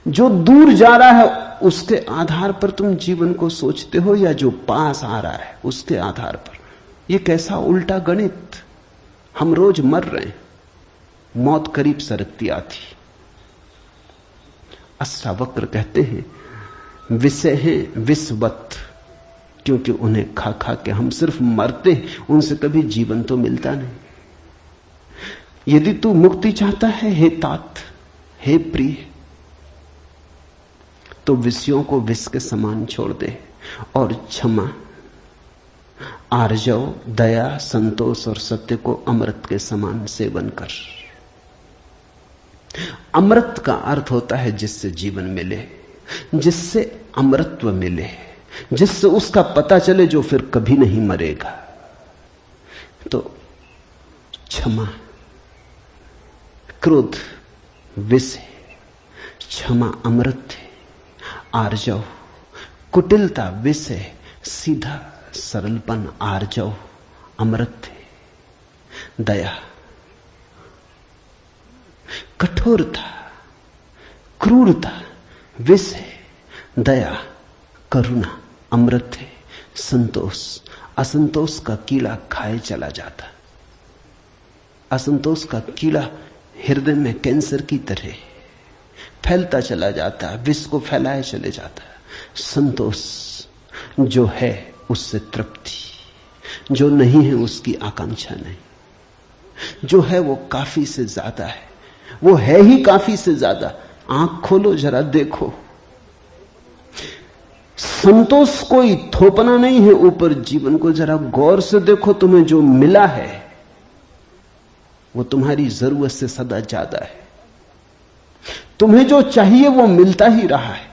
जो दूर जा रहा है उसके आधार पर तुम जीवन को सोचते हो, या जो पास आ रहा है उसके आधार पर? यह कैसा उल्टा गणित। हम रोज मर रहे हैं, मौत करीब सरकती आती। अष्टावक्र कहते हैं विषय हैं विषवत, क्योंकि उन्हें खा खा के हम सिर्फ मरते हैं, उनसे कभी जीवन तो मिलता नहीं। यदि तू मुक्ति चाहता है हे तात, हे प्रिय, तो विषयों को विष के समान छोड़ दे और क्षमा, आर्जव, दया, संतोष और सत्य को अमृत के समान सेवन कर। अमृत का अर्थ होता है जिससे जीवन मिले, जिससे अमृतत्व मिले, जिससे उसका पता चले जो फिर कभी नहीं मरेगा। तो क्षमा, क्रोध विष है, क्षमा अमृत है। आर्जव, कुटिलता विष है, सीधा सरलपन आर्जव अमृत है। दया, कठोरता, क्रूरता विष है, दया, करुणा अमृत है। संतोष, असंतोष का कीड़ा खाए चला जाता। असंतोष का कीड़ा हृदय में कैंसर की तरह फैलता चला जाता है, विष को फैलाए चले जाता है। संतोष जो है उससे तृप्ति, जो नहीं है उसकी आकांक्षा नहीं, जो है वो काफी से ज्यादा है, वो है ही काफी से ज्यादा। आंख खोलो जरा देखो, संतोष कोई थोपना नहीं है ऊपर जीवन को। जरा गौर से देखो, तुम्हें जो मिला है वो तुम्हारी जरूरत से सदा ज्यादा है। तुम्हें जो चाहिए वो मिलता ही रहा है।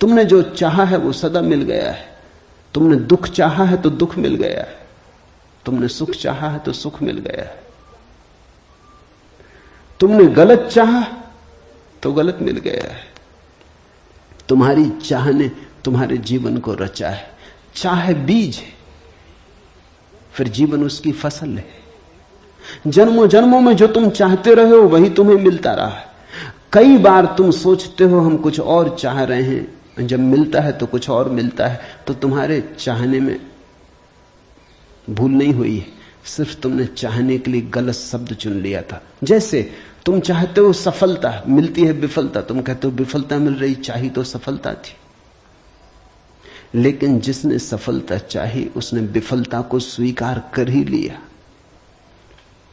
तुमने जो चाहा है वो सदा मिल गया है। तुमने दुख चाहा है तो दुख मिल गया है, तुमने सुख चाहा है तो सुख मिल गया है, तुमने गलत चाहा तो गलत मिल गया है। तुम्हारी चाह ने तुम्हारे जीवन को रचा है। चाह बीज है, फिर जीवन उसकी फसल है। जन्मों जन्मों में जो तुम चाहते रहे हो वही तुम्हें मिलता रहा है। कई बार तुम सोचते हो हम कुछ और चाह रहे हैं, जब मिलता है तो कुछ और मिलता है। तो तुम्हारे चाहने में भूल नहीं हुई है, सिर्फ तुमने चाहने के लिए गलत शब्द चुन लिया था। जैसे तुम चाहते हो सफलता, मिलती है विफलता, तुम कहते हो विफलता मिल रही, चाही तो सफलता थी। लेकिन जिसने सफलता चाही उसने विफलता को स्वीकार कर ही लिया।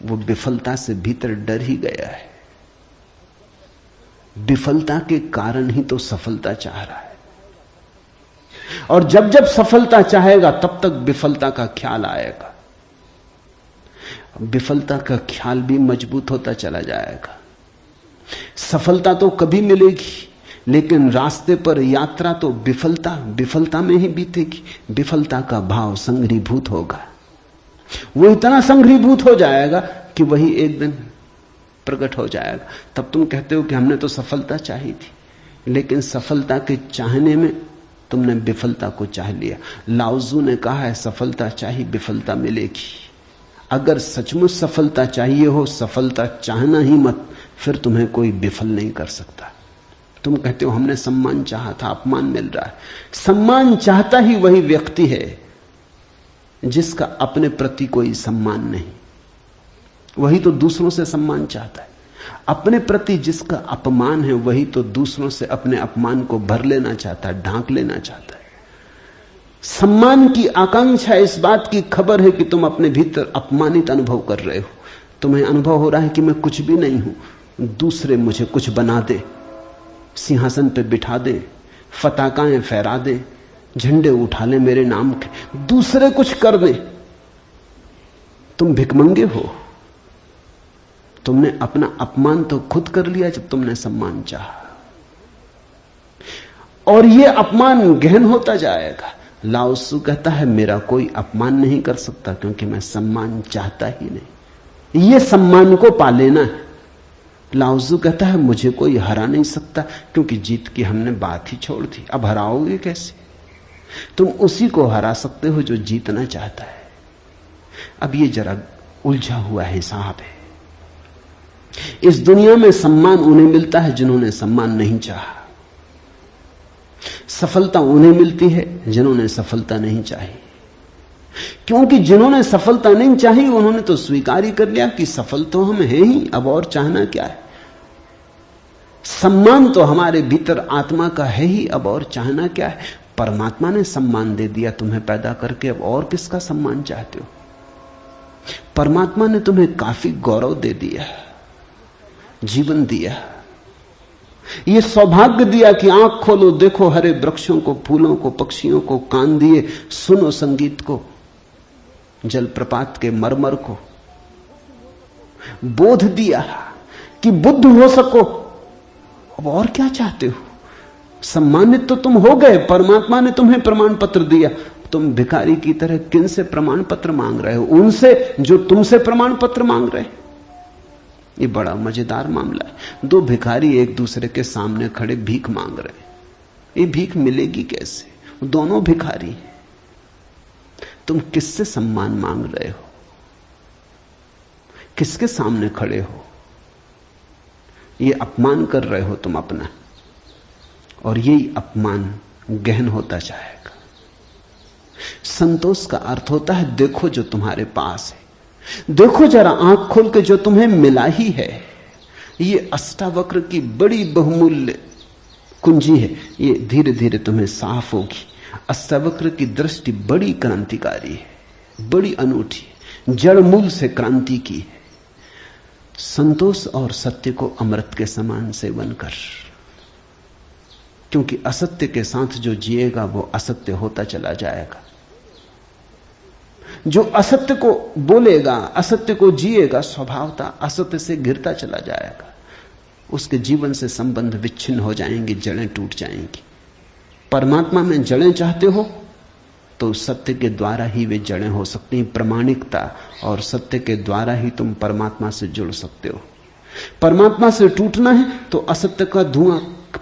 वो विफलता से भीतर डर ही गया है। विफलता के कारण ही तो सफलता चाह रहा है। और जब जब सफलता चाहेगा तब तक विफलता का ख्याल आएगा। विफलता का ख्याल भी मजबूत होता चला जाएगा। सफलता तो कभी मिलेगी, लेकिन रास्ते पर यात्रा तो विफलता में ही बीतेगी। विफलता का भाव संघरीभूत होगा। वो इतना संघरीभूत हो जाएगा कि वही एक दिन प्रकट हो जाएगा। तब तुम कहते हो कि हमने तो सफलता चाही थी, लेकिन सफलता के चाहने में तुमने विफलता को चाह लिया। लाओजू ने कहा है सफलता चाही विफलता मिलेगी। अगर सचमुच सफलता चाहिए हो, सफलता चाहना ही मत, फिर तुम्हें कोई विफल नहीं कर सकता। तुम कहते हो हमने सम्मान चाहा था, अपमान मिल रहा है। सम्मान चाहता ही वही व्यक्ति है जिसका अपने प्रति कोई सम्मान नहीं। वही तो दूसरों से सम्मान चाहता है। अपने प्रति जिसका अपमान है वही तो दूसरों से अपने अपमान को भर लेना चाहता है, ढांक लेना चाहता है। सम्मान की आकांक्षा इस बात की खबर है कि तुम अपने भीतर अपमानित अनुभव कर रहे हो। तुम्हें अनुभव हो रहा है कि मैं कुछ भी नहीं हूं, दूसरे मुझे कुछ बना दे, सिंहासन पे बिठा दे, फताकाएं फहरा दे, झंडे उठा ले मेरे नाम के, दूसरे कुछ कर दे। तुम भिखमंगे हो। तुमने अपना अपमान तो खुद कर लिया जब तुमने सम्मान चाहा, और यह अपमान गहन होता जाएगा। लाओसू कहता है मेरा कोई अपमान नहीं कर सकता क्योंकि मैं सम्मान चाहता ही नहीं। यह सम्मान को पा लेना है। लाओजू कहता है मुझे कोई हरा नहीं सकता क्योंकि जीत की हमने बात ही छोड़ दी, अब हराओगे कैसे? तुम उसी को हरा सकते हो जो जीतना चाहता है। अब ये जरा उलझा हुआ हिसाब है। इस दुनिया में सम्मान उन्हें मिलता है जिन्होंने सम्मान नहीं चाहा। सफलता उन्हें मिलती है जिन्होंने सफलता नहीं चाही। क्योंकि जिन्होंने सफलता नहीं चाही उन्होंने तो स्वीकार ही कर लिया कि सफल तो हम हैं ही, अब और चाहना क्या है। सम्मान तो हमारे भीतर आत्मा का है ही, अब और चाहना क्या है। परमात्मा ने सम्मान दे दिया तुम्हें पैदा करके, अब और किसका सम्मान चाहते हो। परमात्मा ने तुम्हें काफी गौरव दे दिया, जीवन दिया, यह सौभाग्य दिया कि आंख खोलो देखो हरे वृक्षों को, फूलों को, पक्षियों को, कान दिए सुनो संगीत को, जलप्रपात के मरमर को, बोध दिया कि बुद्ध हो सको। अब और क्या चाहते हो। सम्मानित तो तुम हो गए, परमात्मा ने तुम्हें प्रमाण पत्र दिया। तुम भिखारी की तरह किन से प्रमाण पत्र मांग रहे हो? उनसे जो तुमसे प्रमाण पत्र मांग रहे। ये बड़ा मजेदार मामला है। दो भिखारी एक दूसरे के सामने खड़े भीख मांग रहे। ये भीख मिलेगी कैसे? दोनों भिखारी हैं। तुम किससे सम्मान मांग रहे हो? किसके सामने खड़े हो? ये अपमान कर रहे हो तुम अपना, और यही अपमान गहन होता जाएगा। संतोष का अर्थ होता है देखो जो तुम्हारे पास है, देखो जरा आंख खोल के जो तुम्हें मिला ही है। ये अष्टावक्र की बड़ी बहुमूल्य कुंजी है, ये धीरे धीरे तुम्हें साफ होगी। अष्टावक्र की दृष्टि बड़ी क्रांतिकारी है, बड़ी अनूठी, जड़ मूल से क्रांति की है। संतोष और सत्य को अमृत के समान सेवन कर, क्योंकि असत्य के साथ जो जिएगा वो असत्य होता चला जाएगा। जो असत्य को बोलेगा, असत्य को जिएगा, स्वभावतः असत्य से घिरता चला जाएगा। उसके जीवन से संबंध विच्छिन्न हो जाएंगे, जड़ें टूट जाएंगी। परमात्मा में जड़ें चाहते हो तो सत्य के द्वारा ही वे जड़ें हो सकती हैं। प्रामाणिकता और सत्य के द्वारा ही तुम परमात्मा से जुड़ सकते हो। परमात्मा से टूटना है तो असत्य का धुआं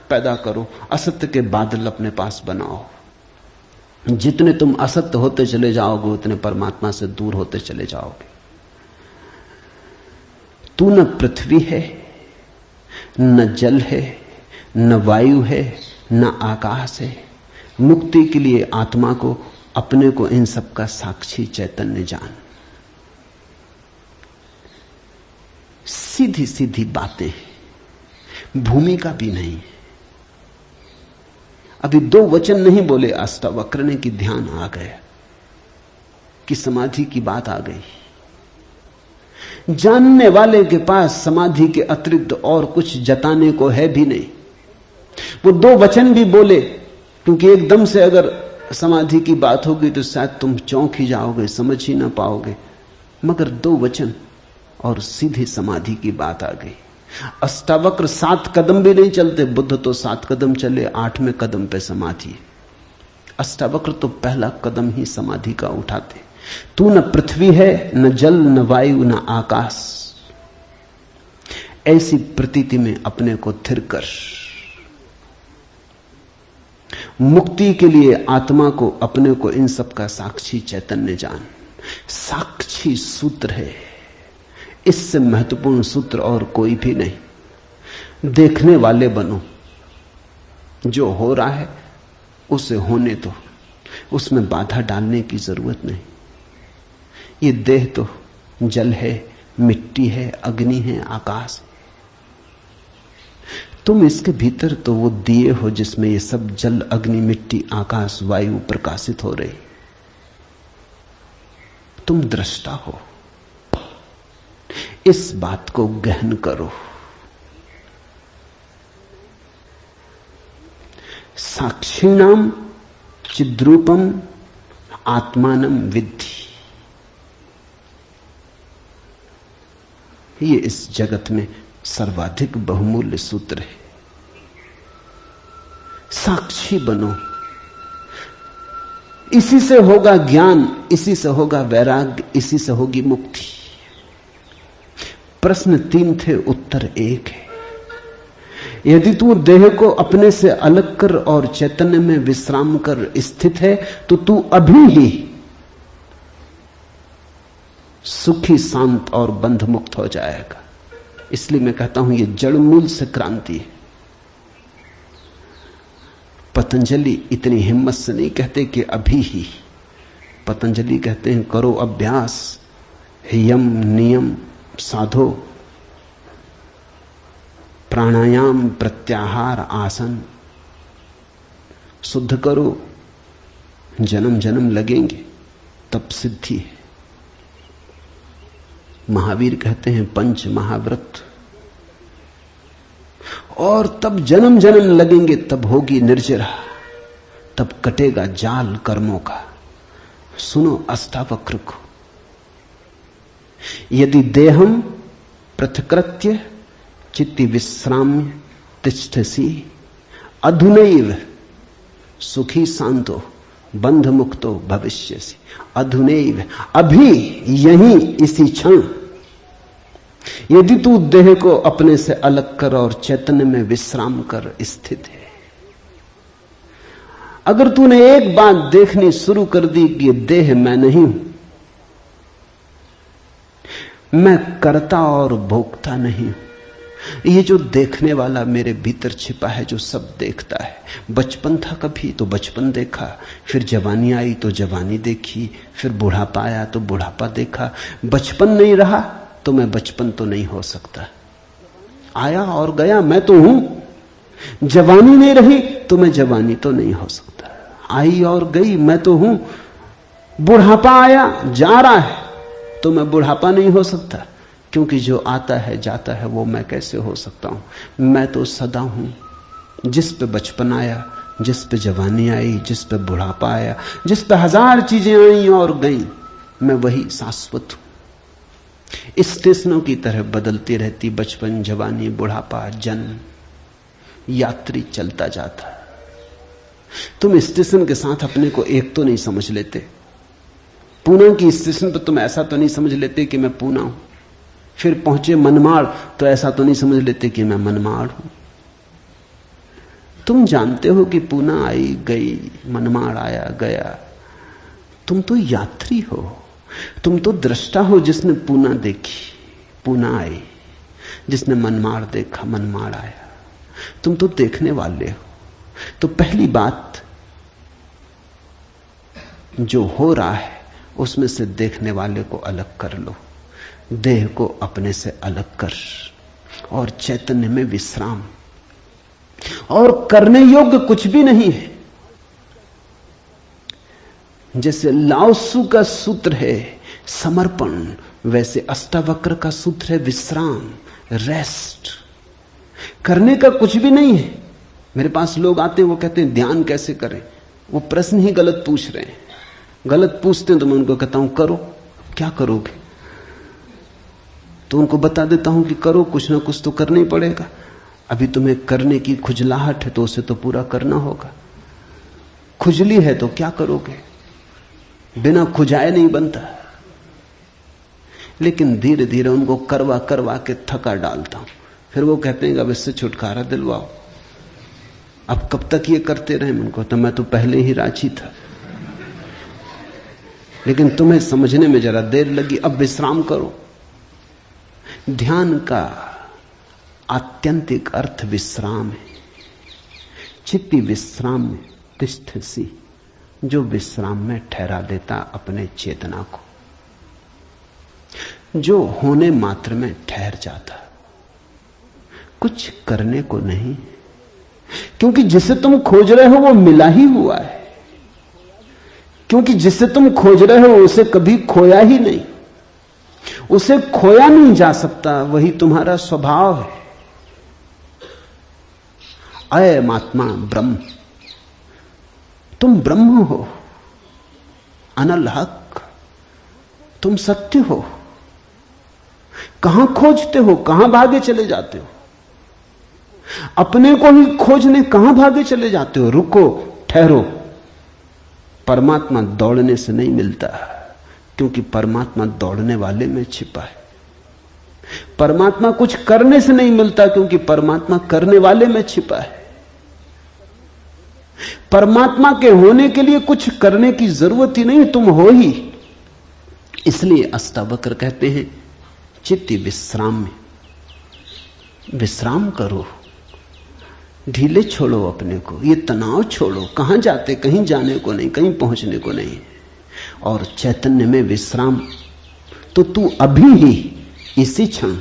पैदा करो, असत्य के बादल अपने पास बनाओ। जितने तुम असत्य होते चले जाओगे उतने परमात्मा से दूर होते चले जाओगे। तू न पृथ्वी है, न जल है, न वायु है, न आकाश है। मुक्ति के लिए आत्मा को, अपने को, इन सब का साक्षी चैतन्य जान। सीधी सीधी बातें, भूमिका भी नहीं। अभी 2 वचन नहीं बोले अष्टावक्र ने कि ध्यान आ गया, कि समाधि की बात आ गई। जानने वाले के पास समाधि के अतिरिक्त और कुछ जताने को है भी नहीं। वो 2 वचन भी बोले, क्योंकि एकदम से अगर समाधि की बात होगी तो शायद तुम चौंक ही जाओगे, समझ ही ना पाओगे। मगर 2 वचन और सीधी समाधि की बात आ गई। अष्टावक्र 7 कदम भी नहीं चलते, बुद्ध तो 7 कदम चले, 8वें कदम पे समाधि। अष्टावक्र तो पहला कदम ही समाधि का उठाते। तू न पृथ्वी है, न जल, न वायु, न आकाश। ऐसी प्रतीति में अपने को थिर कर। मुक्ति के लिए आत्मा को, अपने को, इन सब का साक्षी चैतन्य जान। साक्षी सूत्र है, इससे महत्वपूर्ण सूत्र और कोई भी नहीं। देखने वाले बनो, जो हो रहा है उसे होने दो, उसमें बाधा डालने की जरूरत नहीं। ये देह तो जल है, मिट्टी है, अग्नि है, आकाश है। तुम इसके भीतर तो वो दिए हो जिसमें ये सब जल, अग्नि, मिट्टी, आकाश, वायु प्रकाशित हो रही। तुम दृष्टा हो। इस बात को गहन करो। साक्षिणाम चिद्रूपम आत्मानम विद्धि। ये इस जगत में सर्वाधिक बहुमूल्य सूत्र है। साक्षी बनो। इसी से होगा ज्ञान, इसी से होगा वैराग्य, इसी से होगी मुक्ति। प्रश्न 3 थे, उत्तर 1 है। यदि तू देह को अपने से अलग कर और चैतन्य में विश्राम कर स्थित है, तो तू अभी ही सुखी, शांत और बंध मुक्त हो जाएगा। इसलिए मैं कहता हूं यह जड़ मूल से क्रांति है। पतंजलि इतनी हिम्मत से नहीं कहते कि अभी ही। पतंजलि कहते हैं करो अभ्यास, यम नियम साधो, प्राणायाम, प्रत्याहार, आसन शुद्ध करो। जन्म जन्म लगेंगे तब सिद्धि है। महावीर कहते हैं 5 महाव्रत, और तब जन्म जन्म लगेंगे, तब होगी निर्जरा, तब कटेगा जाल कर्मों का। सुनो अष्टावक्र को। यदि देहम पृथकृत्य चित्ति विश्राम्य तिष्ठसि अधुनैव सुखी शांतो बंध मुक्तो भविष्यसि। अधुनैव, अभी, यहीं, इसी क्षण। यदि तू देह को अपने से अलग कर और चैतन्य में विश्राम कर स्थित है, अगर तूने एक बात देखनी शुरू कर दी कि देह मैं नहीं हूं, मैं करता और भोगता नहीं हूं, ये जो देखने वाला मेरे भीतर छिपा है, जो सब देखता है। बचपन था कभी तो बचपन देखा, फिर जवानी आई तो जवानी देखी, फिर बुढ़ापा आया तो बुढ़ापा देखा। बचपन नहीं रहा तो मैं बचपन तो नहीं हो सकता। आया और गया, मैं तो हूं। जवानी नहीं रही तो मैं जवानी तो नहीं हो सकता। आई और गई, मैं तो हूं। बुढ़ापा आया, जा रहा है, तो मैं बुढ़ापा नहीं हो सकता, क्योंकि जो आता है जाता है वो मैं कैसे हो सकता हूं। मैं तो सदा हूं। जिस पे बचपन आया, जिस पे जवानी आई, जिस पे बुढ़ापा आया, जिस पे 1000 चीजें आई और गईं, मैं वही शाश्वत हूं। स्टेशनों की तरह बदलती रहती बचपन, जवानी, बुढ़ापा, जन्म, यात्री चलता जाता। तुम स्टेशन के साथ अपने को एक तो नहीं समझ लेते। पूना की स्टेशन पर तुम ऐसा तो नहीं समझ लेते कि मैं पूना हूं। फिर पहुंचे मनमाड़ तो ऐसा तो नहीं समझ लेते कि मैं मनमाड़ हूं। तुम जानते हो कि पूना आई गई, मनमाड़ आया गया। तुम तो यात्री हो, तुम तो दृष्टा हो जिसने पूना देखी, पूना आई। जिसने मनमाड़ देखा मनमाड़ आया। तुम तो देखने वाले हो। तो पहली बात, जो हो रहा है उसमें से देखने वाले को अलग कर लो, देह को अपने से अलग कर, और चैतन्य में विश्राम। और करने योग्य कुछ भी नहीं है। जैसे लाओत्सु का सूत्र है समर्पण, वैसे अष्टावक्र का सूत्र है विश्राम, रेस्ट। करने का कुछ भी नहीं है। मेरे पास लोग आते हैं, वो कहते हैं ध्यान कैसे करें। वो प्रश्न ही गलत पूछ रहे हैं। गलत पूछते हैं तो मैं उनको कहता हूं करो। क्या करोगे? तो उनको बता देता हूं कि करो, कुछ ना कुछ तो करना ही पड़ेगा। अभी तुम्हें करने की खुजलाहट है तो उसे तो पूरा करना होगा। खुजली है तो क्या करोगे? बिना खुजाए नहीं बनता। लेकिन धीरे धीरे उनको करवा करवा के थका डालता हूं। फिर वो कहते हैं अब इससे छुटकारा दिलवाओ। अब कब तक ये करते रहे? उनको तो मैं तो पहले ही राजी था, लेकिन तुम्हें समझने में जरा देर लगी। अब विश्राम करो। ध्यान का आत्यंतिक अर्थ विश्राम है। चित्ती विश्राम में तिष्ठसि, जो विश्राम में ठहरा देता अपने चेतना को, जो होने मात्र में ठहर जाता, कुछ करने को नहीं। क्योंकि जिसे तुम खोज रहे हो वो मिला ही हुआ है। क्योंकि जिसे तुम खोज रहे हो उसे कभी खोया ही नहीं, उसे खोया नहीं जा सकता। वही तुम्हारा स्वभाव है। अयम आत्मा ब्रह्म, तुम ब्रह्म हो, अनल हक, तुम सत्य हो। कहां खोजते हो? कहां भागे चले जाते हो? अपने को ही खोजने कहां भागे चले जाते हो? रुको, ठहरो। परमात्मा दौड़ने से नहीं मिलता, क्योंकि परमात्मा दौड़ने वाले में छिपा है। परमात्मा कुछ करने से नहीं मिलता, क्योंकि परमात्मा करने वाले में छिपा है। परमात्मा के होने के लिए कुछ करने की जरूरत ही नहीं, तुम हो ही। इसलिए अष्टावक्र कहते हैं चित्ती विश्राम में विश्राम करो, ढीले छोड़ो अपने को, ये तनाव छोड़ो। कहां जाते? कहीं जाने को नहीं, कहीं पहुंचने को नहीं। और चैतन्य में विश्राम, तो तू अभी ही इसी क्षण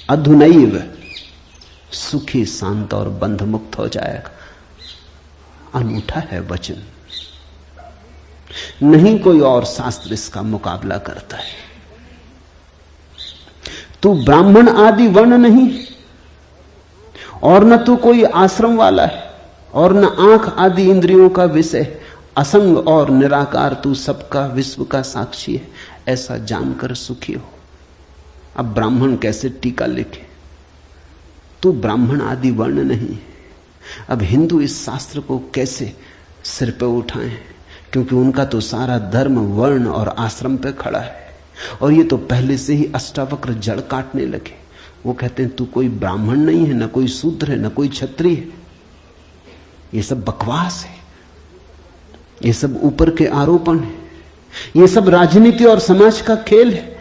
अधुनैव सुखी शांत और बंध मुक्त हो जाएगा। अनूठा है वचन, नहीं कोई और शास्त्र इसका मुकाबला करता है। तू ब्राह्मण आदि वर्ण नहीं, और न तू कोई आश्रम वाला है, और न आंख आदि इंद्रियों का विषय। असंग और निराकार तू सबका विश्व का साक्षी है, ऐसा जानकर सुखी हो। अब ब्राह्मण कैसे टीका लिखे? तू ब्राह्मण आदि वर्ण नहीं। अब हिंदू इस शास्त्र को कैसे सिर पे उठाएं? क्योंकि उनका तो सारा धर्म वर्ण और आश्रम पे खड़ा है। और ये तो पहले से ही अष्टावक्र जड़ काटने लगे। वो कहते हैं तू कोई ब्राह्मण नहीं है, न कोई शूद्र है, न कोई क्षत्रिय है। ये सब बकवास है, ये सब ऊपर के आरोपण है, ये सब राजनीति और समाज का खेल है।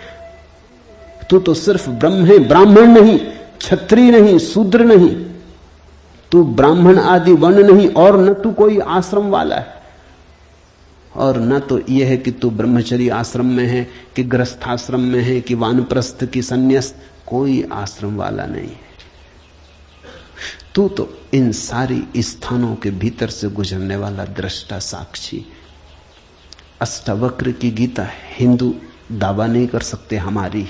तू तो सिर्फ ब्रह्म है, ब्राह्मण नहीं, क्षत्रिय नहीं, शूद्र नहीं। तू ब्राह्मण आदि वर्ण नहीं, और न तू कोई आश्रम वाला है, और न तो यह है कि तू ब्रह्मचर्य आश्रम में है कि गृहस्थाश्रम में है कि वानप्रस्थ की संन्यास। कोई आश्रम वाला नहीं है। तू तो इन सारी स्थानों के भीतर से गुजरने वाला दृष्टा साक्षी। अष्टावक्र की गीता हिंदू दावा नहीं कर सकते हमारी।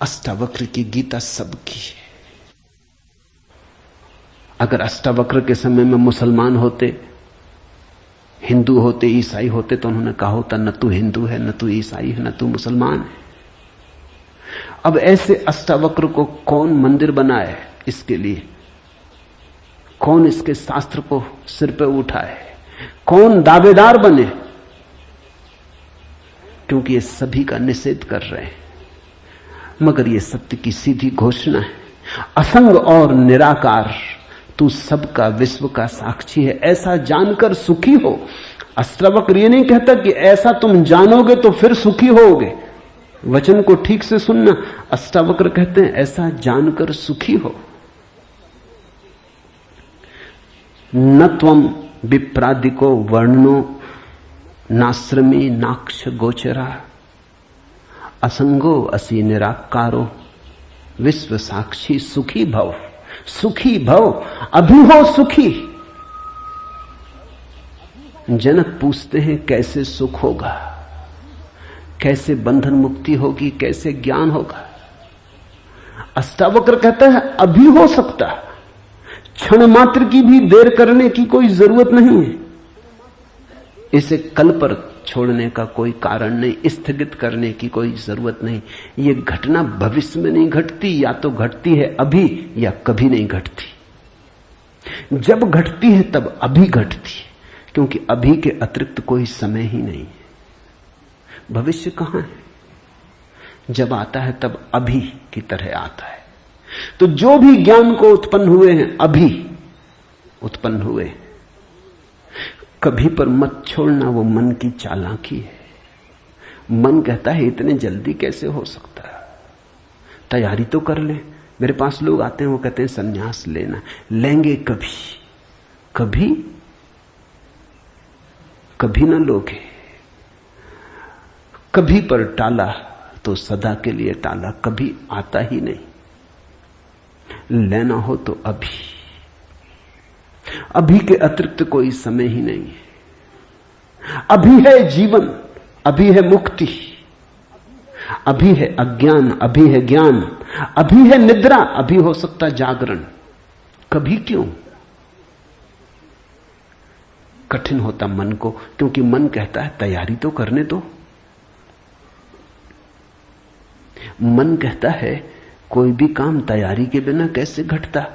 अष्टावक्र की गीता सबकी है। अगर अष्टावक्र के समय में मुसलमान होते, हिंदू होते, ईसाई होते, तो उन्होंने कहा होता न तू हिंदू है, न तू ईसाई है, न तू मुसलमान है। अब ऐसे अष्टावक्र को कौन मंदिर बनाए? इसके लिए कौन इसके शास्त्र को सिर पे उठाए? कौन दावेदार बने? क्योंकि ये सभी का निषेध कर रहे हैं। मगर ये सत्य की सीधी घोषणा है, असंग और निराकार तू सबका विश्व का साक्षी है, ऐसा जानकर सुखी हो। अष्टावक्र ये नहीं कहता कि ऐसा तुम जानोगे तो फिर सुखी होगे। वचन को ठीक से सुनना। अष्टावक्र कहते हैं ऐसा जानकर सुखी हो। न त्वम विप्रादिको वर्णनो नाश्रमी नाक्ष गोचरा असंगो असि निराकारो विश्व साक्षी सुखी भव। सुखी भव, अभी हो सुखी। जनक पूछते हैं कैसे सुख होगा, कैसे बंधन मुक्ति होगी, कैसे ज्ञान होगा। अष्टावक्र कहता है अभी हो सकता, क्षण मात्र की भी देर करने की कोई जरूरत नहीं है। इसे कल पर छोड़ने का कोई कारण नहीं, स्थगित करने की कोई जरूरत नहीं। ये घटना भविष्य में नहीं घटती, या तो घटती है अभी या कभी नहीं घटती। जब घटती है तब अभी घटती है, क्योंकि अभी के अतिरिक्त कोई समय ही नहीं है। भविष्य कहां है? जब आता है तब अभी की तरह आता है। तो जो भी ज्ञान को उत्पन्न हुए हैं अभी उत्पन्न हुए हैं। कभी पर मत छोड़ना, वो मन की चालाकी है। मन कहता है इतने जल्दी कैसे हो सकता है, तैयारी तो कर ले। मेरे पास लोग आते हैं, वो कहते हैं संन्यास लेना, लेंगे कभी, कभी कभी ना लोगे। कभी पर टाला तो सदा के लिए टाला, कभी आता ही नहीं। लेना हो तो अभी, अभी के अतिरिक्त कोई समय ही नहीं है। अभी है जीवन, अभी है मुक्ति, अभी है अज्ञान, अभी है ज्ञान, अभी है निद्रा, अभी हो सकता जागरण। कभी क्यों? कठिन होता मन को, क्योंकि मन कहता है तैयारी तो करने दो। मन कहता है कोई भी काम तैयारी के बिना कैसे घटता।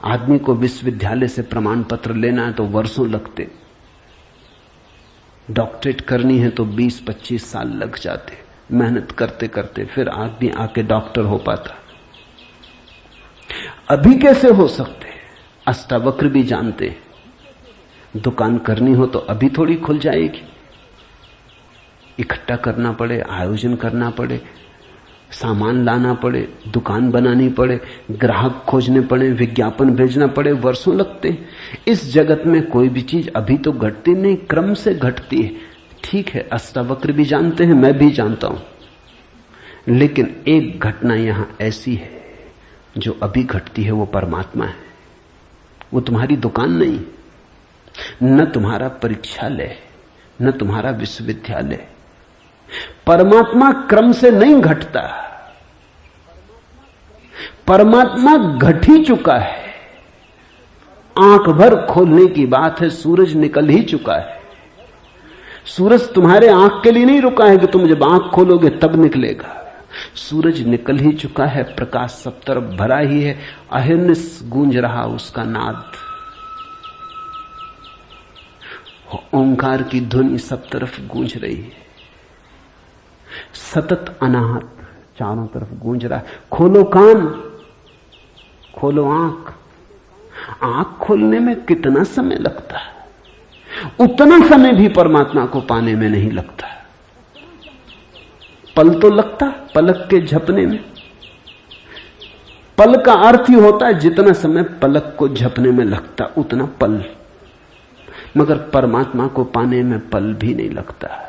आदमी को विश्वविद्यालय से प्रमाण पत्र लेना है तो वर्षों लगते, डॉक्टरेट करनी है तो 20-25 साल लग जाते, मेहनत करते करते फिर आदमी आके डॉक्टर हो पाता। अभी कैसे हो सकते? अष्टावक्र भी जानते, दुकान करनी हो तो अभी थोड़ी खुल जाएगी। इकट्ठा करना पड़े, आयोजन करना पड़े, सामान लाना पड़े, दुकान बनानी पड़े, ग्राहक खोजने पड़े, विज्ञापन भेजना पड़े, वर्षों लगते हैं। इस जगत में कोई भी चीज अभी तो घटती नहीं, क्रम से घटती है। ठीक है, अष्टावक्र भी जानते हैं, मैं भी जानता हूं, लेकिन एक घटना यहां ऐसी है जो अभी घटती है, वो परमात्मा है। वो तुम्हारी दुकान नहीं, न तुम्हारा परीक्षालय, न तुम्हारा विश्वविद्यालय। परमात्मा क्रम से नहीं घटता, परमात्मा घट ही चुका है। आंख भर खोलने की बात है, सूरज निकल ही चुका है। सूरज तुम्हारे आंख के लिए नहीं रुका है कि तुम जब आंख खोलोगे तब निकलेगा। सूरज निकल ही चुका है, प्रकाश सब तरफ भरा ही है, अहिर्निश गूंज रहा उसका नाद, ओंकार की ध्वनि सब तरफ गूंज रही है, सतत अनाहत चारों तरफ गूंज रहा है। खोलो कान, खोलो आंख। आंख खोलने में कितना समय लगता है, उतना समय भी परमात्मा को पाने में नहीं लगता। पल तो लगता, पलक के झपने में। पल का अर्थ ही होता है जितना समय पलक को झपने में लगता उतना पल, मगर परमात्मा को पाने में पल भी नहीं लगता।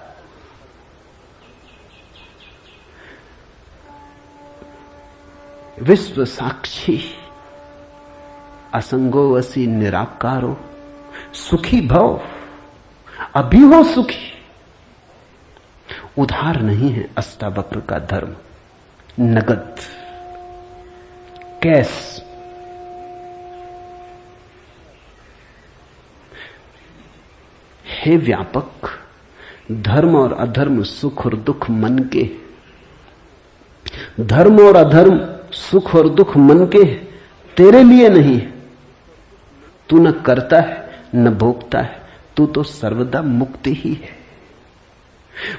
विश्व साक्षी असंगो वसी निराकारो सुखी भव। अभी हो सुखी। उधार नहीं है अष्टावक्र का धर्म, नगद, कैश। हे व्यापक, धर्म और अधर्म, सुख और दुख मन के। धर्म और अधर्म, सुख और दुख मन के, तेरे लिए नहीं। तू न करता है न भोगता है, तू तो सर्वदा मुक्ति ही है।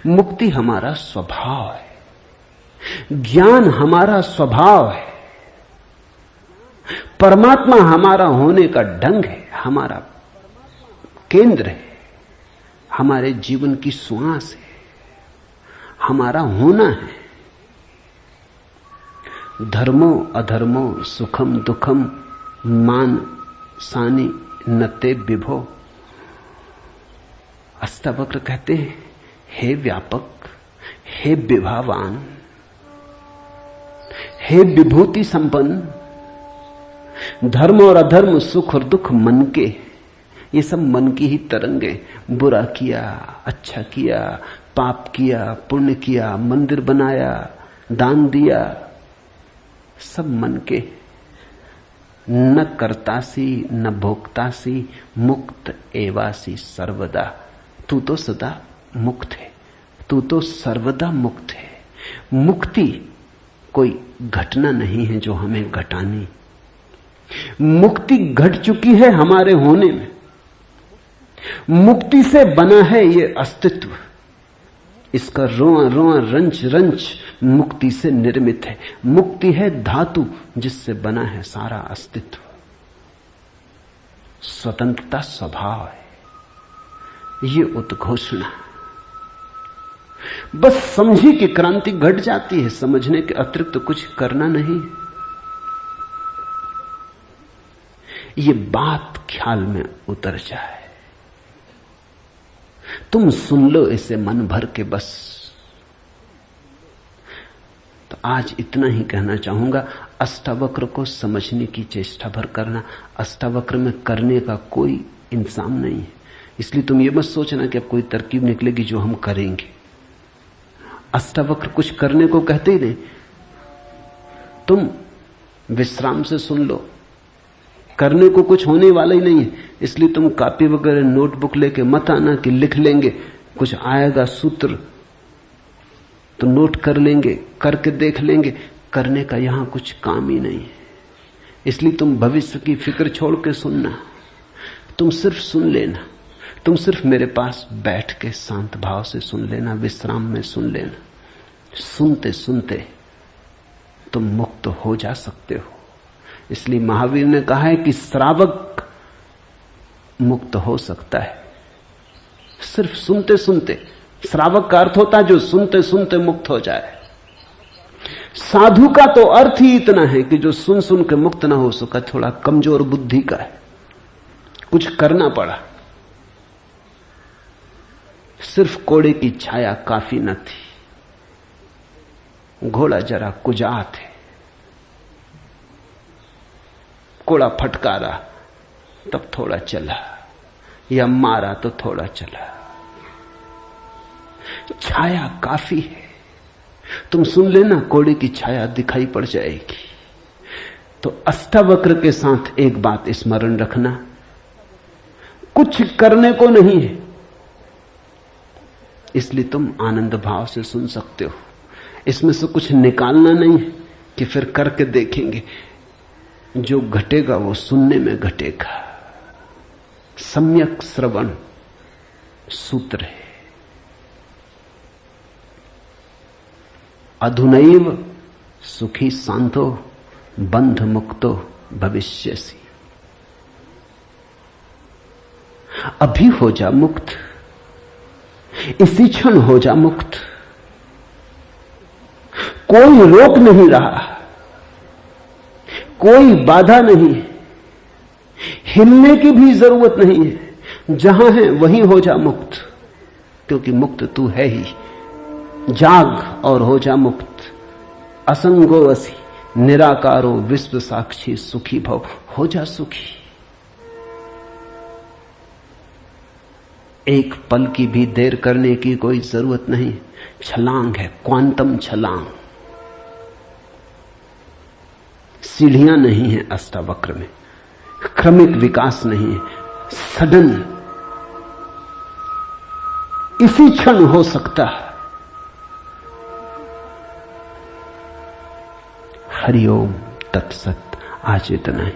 मुक्ति हमारा स्वभाव है, ज्ञान हमारा स्वभाव है, परमात्मा हमारा होने का ढंग है, हमारा केंद्र है, हमारे जीवन की श्वास है, हमारा होना है। धर्मो अधर्मो सुखम दुखम मान सानी नते विभो। अष्टावक्र कहते हैं, हे व्यापक, हे विभावान, हे विभूति संपन्न, धर्म और अधर्म, सुख और दुख मन के, ये सब मन की ही तरंगे। बुरा किया, अच्छा किया, पाप किया, पुण्य किया, मंदिर बनाया, दान दिया, सब मन के। न कर्तासी न भोक्तासी मुक्त एवासी सर्वदा। तू तो सदा मुक्त है, तू तो सर्वदा मुक्त है। मुक्ति कोई घटना नहीं है जो हमें घटानी। मुक्ति घट चुकी है हमारे होने में। मुक्ति से बना है ये अस्तित्व, इसका रोआ रोआ रंच रंच मुक्ति से निर्मित है। मुक्ति है धातु जिससे बना है सारा अस्तित्व। स्वतंत्रता स्वभाव है ये उद्घोषणा। बस समझी कि क्रांति घट जाती है, समझने के अतिरिक्त तो कुछ करना नहीं। ये बात ख्याल में उतर जाए, तुम सुन लो इसे मन भर के बस। तो आज इतना ही कहना चाहूंगा। अष्टावक्र को समझने की चेष्टा भर करना। अष्टावक्र में करने का कोई इंतजाम नहीं है, इसलिए तुम ये मत सोचना कि अब कोई तरकीब निकलेगी जो हम करेंगे। अष्टावक्र कुछ करने को कहते ही नहीं। तुम विश्राम से सुन लो, करने को कुछ होने वाला ही नहीं है, इसलिए तुम कॉपी वगैरह नोटबुक लेके मत आना कि लिख लेंगे, कुछ आएगा सूत्र तो नोट कर लेंगे, करके देख लेंगे। करने का यहां कुछ काम ही नहीं है, इसलिए तुम भविष्य की फिक्र छोड़ के सुनना। तुम सिर्फ सुन लेना, तुम सिर्फ मेरे पास बैठ के शांत भाव से सुन लेना, विश्राम में सुन लेना। सुनते सुनते तुम मुक्त हो जा सकते हो। इसलिए महावीर ने कहा है कि श्रावक मुक्त हो सकता है सिर्फ सुनते सुनते। श्रावक का अर्थ होता है जो सुनते सुनते मुक्त हो जाए। साधु का तो अर्थ ही इतना है कि जो सुन सुन के मुक्त ना हो सका, थोड़ा कमजोर बुद्धि का है, कुछ करना पड़ा। सिर्फ कोड़े की छाया काफी न थी, घोड़ा जरा कुजात है, कोड़ा फटकारा तब थोड़ा चला, या मारा तो थोड़ा चला। छाया काफी है, तुम सुन लेना, कोड़े की छाया दिखाई पड़ जाएगी। तो अष्टावक्र के साथ एक बात स्मरण रखना, कुछ करने को नहीं है, इसलिए तुम आनंद भाव से सुन सकते हो। इसमें से कुछ निकालना नहीं है कि फिर करके देखेंगे। जो घटेगा वो सुनने में घटेगा। सम्यक श्रवण सूत्र है। अधुनैव सुखी शांतो बंध मुक्तो भविष्यसि। अभी हो जा मुक्त, इसी क्षण हो जा मुक्त। कोई रोक नहीं रहा, कोई बाधा नहीं, हिलने की भी जरूरत नहीं है। जहां है वहीं हो जा मुक्त, क्योंकि मुक्त तू है ही। जाग और हो जा मुक्त। असंगो वसी निराकारो विश्व साक्षी सुखी भव। हो जा सुखी। एक पल की भी देर करने की कोई जरूरत नहीं। छलांग है, क्वांटम छलांग। सीढ़ियां नहीं है अष्टावक्र में, क्रमिक विकास नहीं है, सडन इसी क्षण हो सकता है। हरिओम तत्सत। आज इतना ही।